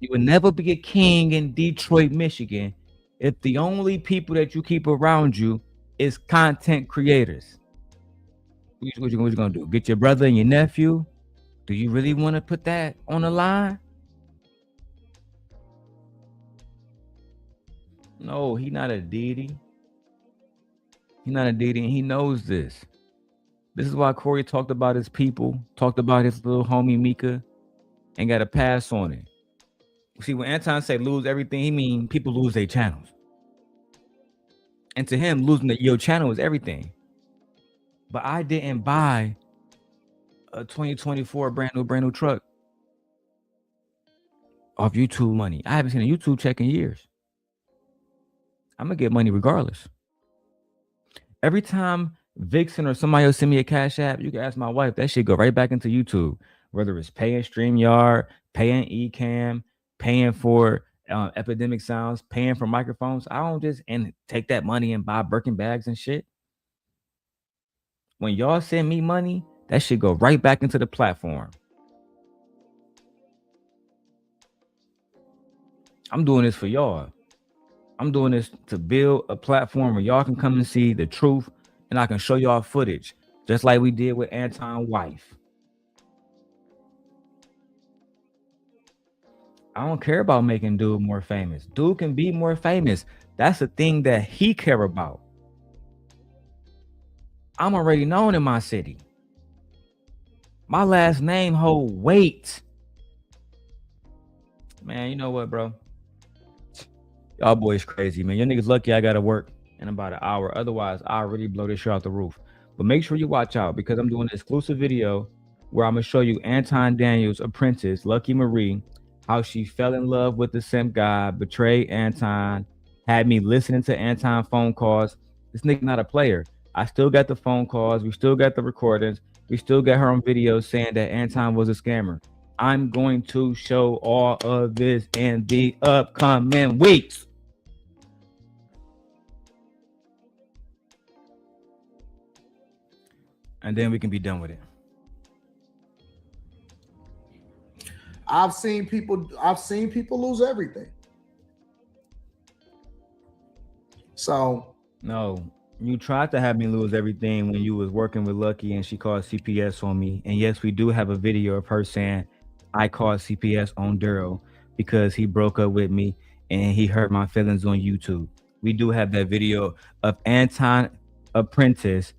You will never be a king in Detroit, Michigan, if the only people that you keep around you is content creators. What you gonna do? Get your brother and your nephew? Do you really want to put that on the line? No, he not a deity. He's not a deity, and he knows this. This is why Corey talked about his people, talked about his little homie Mika, and got a pass on it. See, when Anton say lose everything, he mean people lose their channels. And to him, losing your channel is everything. But I didn't buy a 2024 brand new truck off YouTube money. I haven't seen a YouTube check in years. I'm gonna get money regardless. Every time Vixen or somebody else send me a cash app, you can ask my wife. That shit go right back into YouTube. Whether it's paying StreamYard, paying Ecamm, paying for Epidemic Sounds, paying for microphones. I don't just and take that money and buy Birkin bags and shit. When y'all send me money, that shit go right back into the platform. I'm doing this for y'all. I'm doing this to build a platform where y'all can come and see the truth, and I can show y'all footage, just like we did with Anton's wife. I don't care about making dude more famous. Dude can be more famous. That's the thing that he care about. I'm already known in my city. My last name hold weight. Man, you know what, bro? Y'all boys crazy, man. Your niggas lucky I gotta work in about an hour. Otherwise, I'll really blow this shit out the roof. But make sure you watch out because I'm doing an exclusive video where I'm gonna show you Anton Daniels' apprentice, Lucky Marie, how she fell in love with the simp guy, betrayed Anton, had me listening to Anton phone calls. This nigga not a player. I still got the phone calls. We still got the recordings. We still got her on video saying that Anton was a scammer. I'm going to show all of this in the upcoming weeks. And then we can be done with it. I've seen people lose everything. So no, you tried to have me lose everything when you was working with Lucky and she called CPS on me. And yes, we do have a video of her saying I called CPS on Darrel because he broke up with me and he hurt my feelings on YouTube. We do have that video of Anton apprentice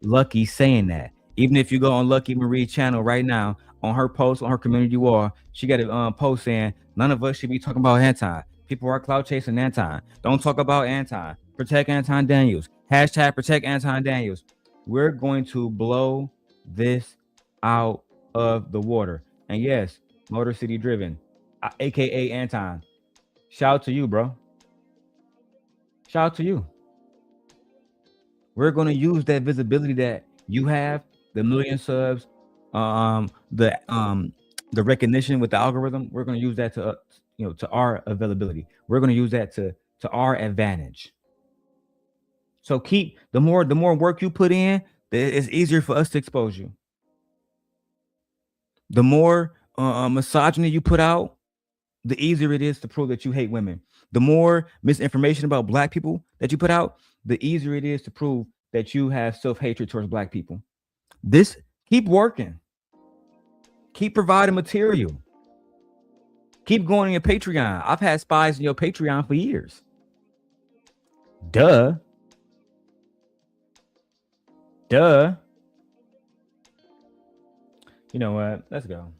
Lucky saying that. Even if you go on Lucky Marie's channel right now, on her post on her community wall, she got a post saying none of us should be talking about Anton. People are clout chasing Anton. Don't talk about Anton. Protect Anton Daniels. Hashtag protect Anton Daniels. We're going to blow this out of the water. And yes, Motor City Driven, aka Anton. Shout out to you, bro. Shout out to you. We're going to use that visibility that you have, the million subs, the recognition with the algorithm. We're going to use that to to our availability. We're going to use that to our advantage. So keep the more work you put in, it's easier for us to expose you. The more misogyny you put out, the easier it is to prove that you hate women. The more misinformation about black people that you put out, the easier it is to prove that you have self-hatred towards black people. This, keep working. Keep providing material. Keep going on your Patreon. I've had spies in your Patreon for years. Duh. You know what? Let's go.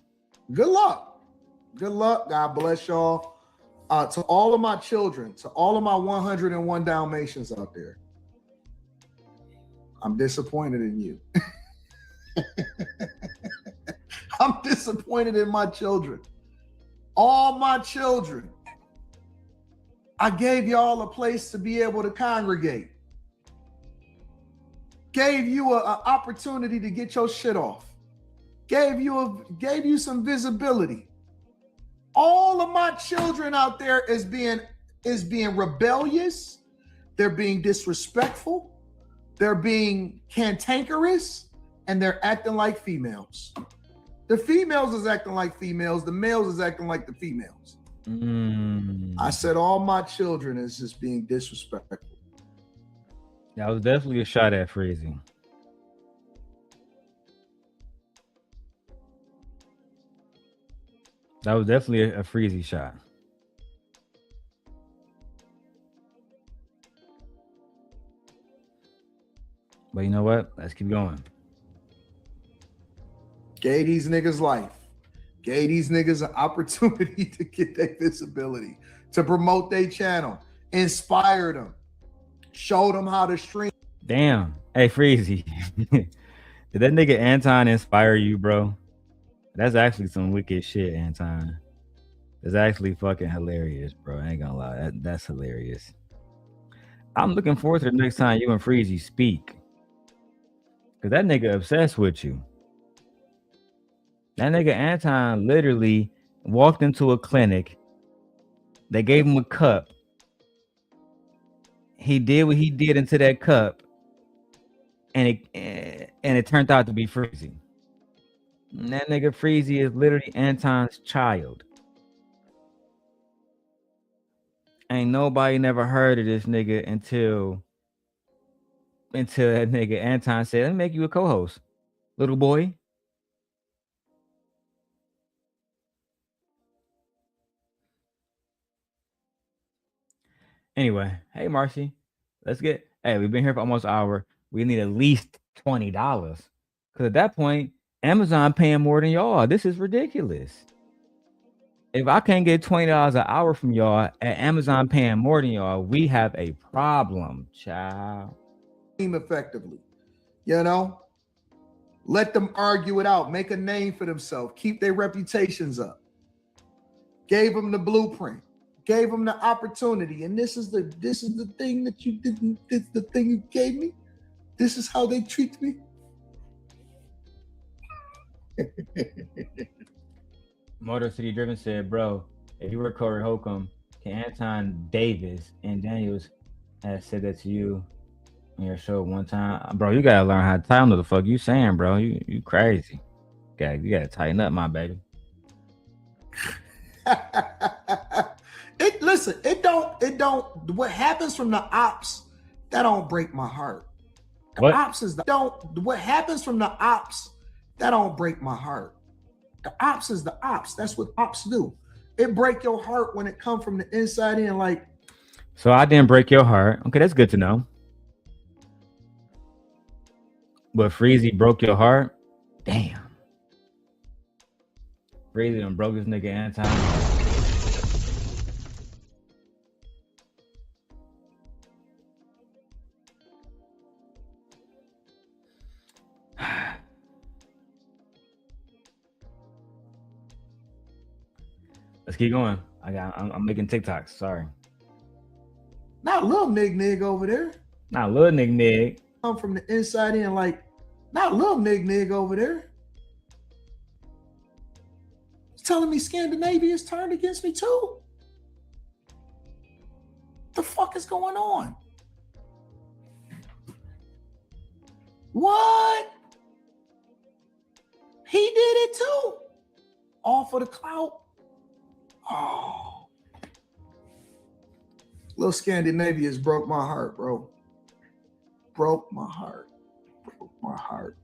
Good luck. Good luck. God bless y'all. To all of my children, to all of my 101 Dalmatians out there, I'm disappointed in you. I'm disappointed in my children. All my children. I gave y'all a place to be able to congregate. Gave you an opportunity to get your shit off. Gave you some visibility. All of my children out there is being rebellious. They're being disrespectful. They're being cantankerous, and they're acting like females. The females is acting like females. The males is acting like the females. I said all my children is just being disrespectful. That was definitely a shot at phrasing. That was definitely a freezy shot. But you know what? Let's keep going. Gave these niggas life. Gave these niggas an opportunity to get their visibility, to promote their channel, inspire them, show them how to stream. Damn. Hey, Freezy. Did that nigga Anton inspire you, bro? That's actually some wicked shit, Anton. That's actually fucking hilarious, bro. I ain't gonna lie. That's hilarious. I'm looking forward to the next time you and Freezy speak. Cause that nigga obsessed with you. That nigga Anton literally walked into a clinic. They gave him a cup. He did what he did into that cup, and it turned out to be Freezy. And that nigga Freezy is literally Anton's child. Ain't nobody never heard of this nigga until that nigga Anton said, "Let me make you a co-host, little boy." Anyway, hey Marcy, let's get. Hey, we've been here for almost an hour. We need at least $20, because at that point, Amazon paying more than y'all. This is ridiculous. If I can't get $20 an hour from y'all, at Amazon paying more than y'all, we have a problem, child. Effectively. You know? Let them argue it out, make a name for themselves, keep their reputations up. Gave them the blueprint, gave them the opportunity, and this is the thing that you didn't. This is the thing you gave me. This is how they treat me. Motor City Driven said, "Bro, if you were Corey Holcomb, can Anton Davis and Daniels have said that to you on your show one time? Bro, you gotta learn how to tell them what the fuck you saying, bro. You crazy. You gotta tighten up, my baby." It don't. What happens from the ops, that don't break my heart. The what? Ops is the don't. What happens from the ops, that don't break my heart. The ops is the ops. That's what ops do. It break your heart when it come from the inside in. Like, so I didn't break your heart. Okay, that's good to know. But Freezy broke your heart? Damn. Freezy done broke this nigga Anton heart. Let's keep going. I'm making TikToks. Sorry. not little nig over there. Not little nig. Come from the inside in, like, not little nig over there. He's telling me Scandinavia is turned against me too. The fuck is going on? What? He did it too. All for the clout. Oh. Little Scandinavians broke my heart, bro. Broke my heart. Broke my heart.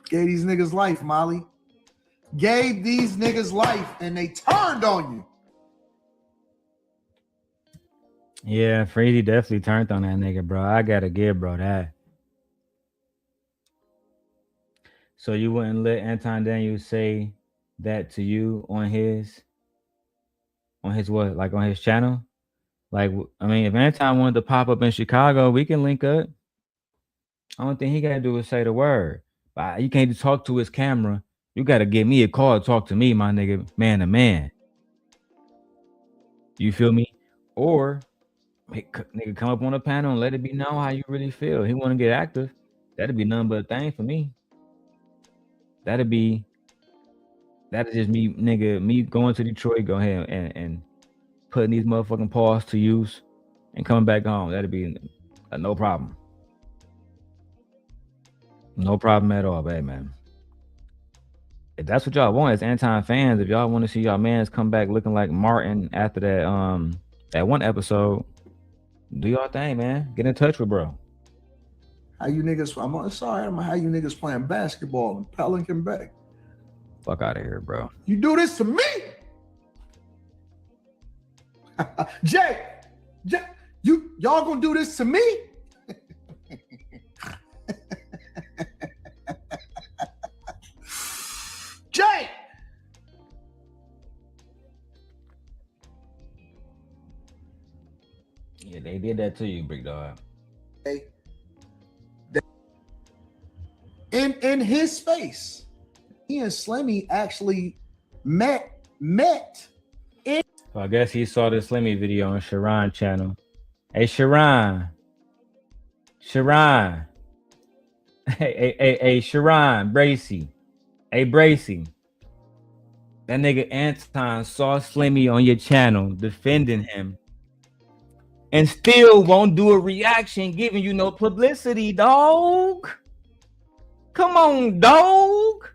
Gave these niggas life, Molly. Gave these niggas life and they turned on you. Yeah, Freezy definitely turned on that nigga, bro. I gotta give bro that. So you wouldn't let Anton Daniels say that to you on his what? Like on his channel? Like, I mean, if Anton wanted to pop up in Chicago, we can link up. Only thing he gotta do is say the word. But you can't just talk to his camera. You gotta give me a call to talk to me, my nigga, man to man. You feel me? Or nigga come up on the panel and let it be known how you really feel. He want to get active. That'd be nothing but a thing for me. That'd just me going to Detroit, go ahead and putting these motherfucking paws to use and coming back home. That'd be no problem. No problem at all, baby, man. If that's what y'all want as Anton fans, if y'all want to see y'all mans come back looking like Martin after that one episode, do y'all thing, man. Get in touch with bro. How you niggas? I'm sorry. I don't know how you niggas playing basketball in Pelican Bay. Fuck out of here, bro. You do this to me? Jay, y'all gonna do this to me? Jay! Yeah, they did that to you, big dog. In his space, he and Slimmy actually met. So I guess he saw the Slimmy video on Sharon channel. Hey, Sharon. Sharon. Hey, Sharon, Bracy. Hey, Bracy. That nigga Anton saw Slimmy on your channel defending him and still won't do a reaction giving you no publicity, dog. Come on, dog.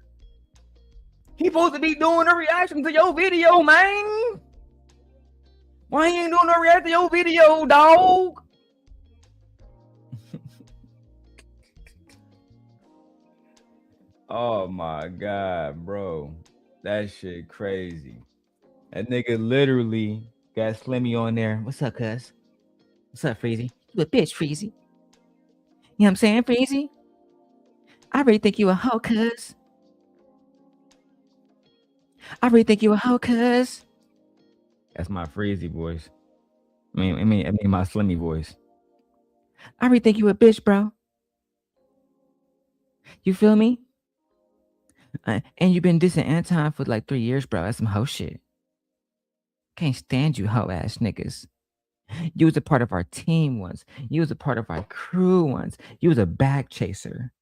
He supposed to be doing a reaction to your video, man. Why he ain't doing no reaction to your video, dog? Oh my God, bro. That shit crazy. That nigga literally got Slimmy on there. What's up, cuz? What's up, Freezy? You a bitch, Freezy. You know what I'm saying, Freezy? I really think you a hoe, cuz. I really think you a hoe, cuz. That's my Freezy voice. I mean my Slimmy voice. I really think you a bitch, bro. You feel me? And you've been dissing Anton for like 3 years, bro. That's some hoe shit. Can't stand you hoe ass niggas. You was a part of our team once. You was a part of our crew once. You was a bag chaser.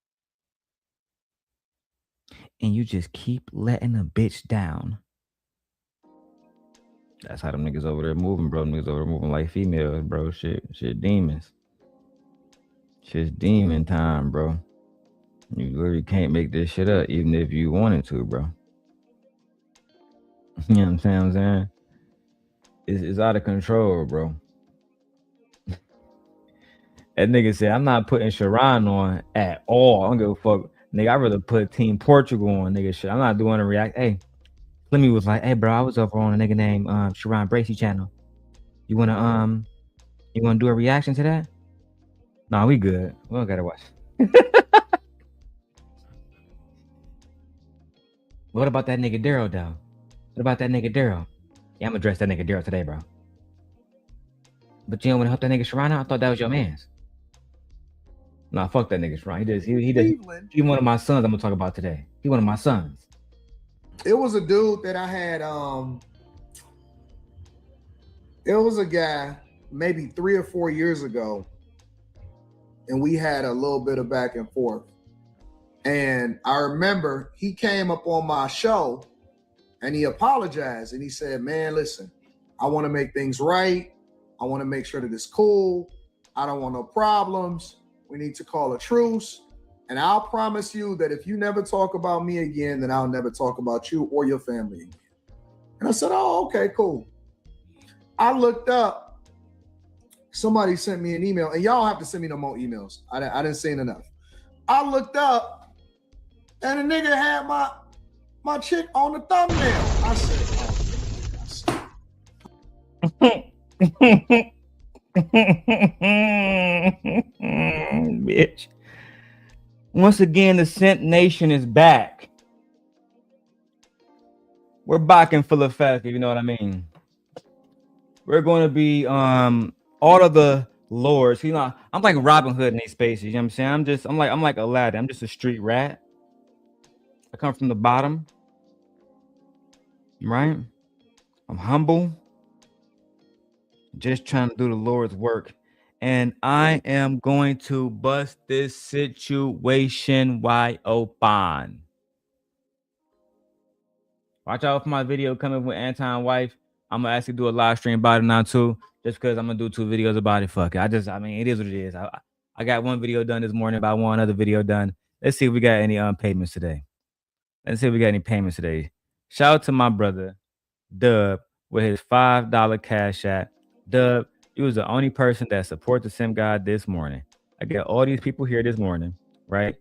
And you just keep letting a bitch down. That's how them niggas over there moving, bro. Niggas over there moving like females, bro. Shit demons. Shit's demon time, bro. You literally can't make this shit up, even if you wanted to, bro. You know what I'm saying? It's out of control, bro. That nigga said, I'm not putting Sharon on at all. I don't give a fuck. Nigga, I'd rather put Team Portugal on, nigga, shit. I'm not doing a react. Hey, Slimmy was like, hey, bro, I was over on a nigga named Sharon Bracy channel. You wanna do a reaction to that? Nah, we good. We don't gotta watch. What about that nigga Darrel, though? What about that nigga Darrel? Yeah, I'm gonna address that nigga Darrel today, bro. But you don't wanna help that nigga Sharon out? I thought that was your man's. Nah, fuck that nigga Sharon. He one of my sons I'm gonna talk about today. He one of my sons. It was a dude that I had, it was a guy maybe 3 or 4 years ago, and we had a little bit of back and forth. And I remember he came up on my show and he apologized and he said, man, listen, I want to make things right. I want to make sure that it's cool. I don't want no problems. We need to call a truce. And I'll promise you that if you never talk about me again, then I'll never talk about you or your family again. And I said, oh, okay, cool. I looked up, somebody sent me an email, and y'all have to send me no more emails. I didn't send enough. I looked up, and a nigga had my chick on the thumbnail. I said, bitch. Once again, the Simp Nation is back. We're back in full effect, if you know what I mean. We're going to be all of the lords. You know, I'm like Robin Hood in these spaces. You know what I'm saying? I'm like Aladdin. I'm just a street rat. I come from the bottom. Right? I'm humble. Just trying to do the Lord's work. And I am going to bust this situation wide open. Watch out for my video coming with Anton wife. I'm gonna actually do a live stream about it now too, just because I'm gonna do 2 videos about it. Fuck it. I mean, it is what it is. I got 1 video done this morning, about 1 other video done. Let's see if we got any payments today. Let's see if we got any payments today. Shout out to my brother Dub with his $5 cash app. Dub, you was the only person that support the Sim God this morning. I got all these people here this morning, right?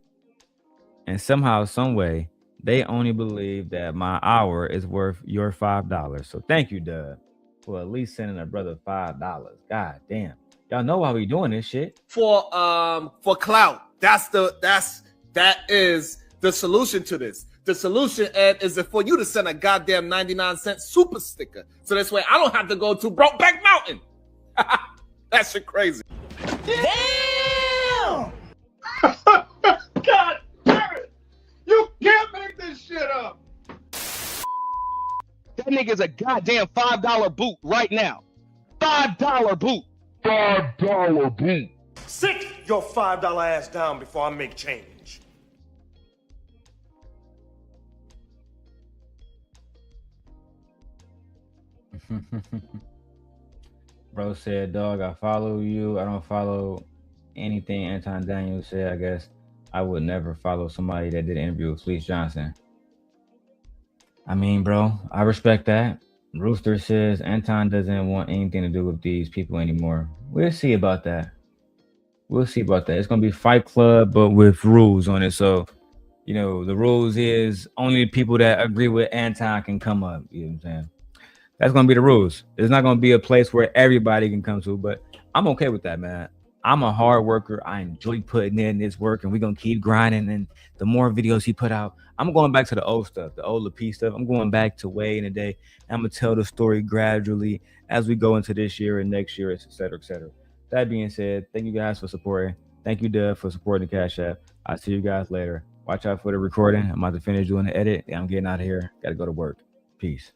And somehow, some way, They only believe that my hour is worth your $5. So thank you, Dub, for at least sending a brother $5. God damn. Y'all know why we doing this shit. For clout. That is the solution to this. The solution, Ed, is for you to send a goddamn 99-cent super sticker. So this way I don't have to go to Brokeback Mountain. That shit crazy. Damn! God damn it! You can't make this shit up. That nigga's a goddamn $5 boot right now. $5 boot. $5 boot. Sit your $5 ass down before I make change. Bro said, dog, I follow you. I don't follow anything Anton Daniels said. I guess I would never follow somebody that did an interview with Fleece Johnson. I mean, bro, I respect that. Rooster says Anton doesn't want anything to do with these people anymore. We'll see about that. We'll see about that. It's gonna be Fight Club, but with rules on it. So, you know, the rules is only the people that agree with Anton can come up. You know what I'm saying? That's gonna be the rules. It's not gonna be a place where everybody can come to, but I'm okay with that, man. I'm a hard worker. I enjoy putting in this work, and we're gonna keep grinding. And the more videos he put out, I'm going back to the old stuff, the old LP stuff. I'm going back to way in the day. I'm gonna tell the story gradually as we go into this year and next year, et cetera, et cetera. That being said, thank you guys for supporting. Thank you, Dub, for supporting the Cash App. I'll see you guys later. Watch out for the recording. I'm about to finish doing the edit. I'm getting out of here. Gotta go to work. Peace.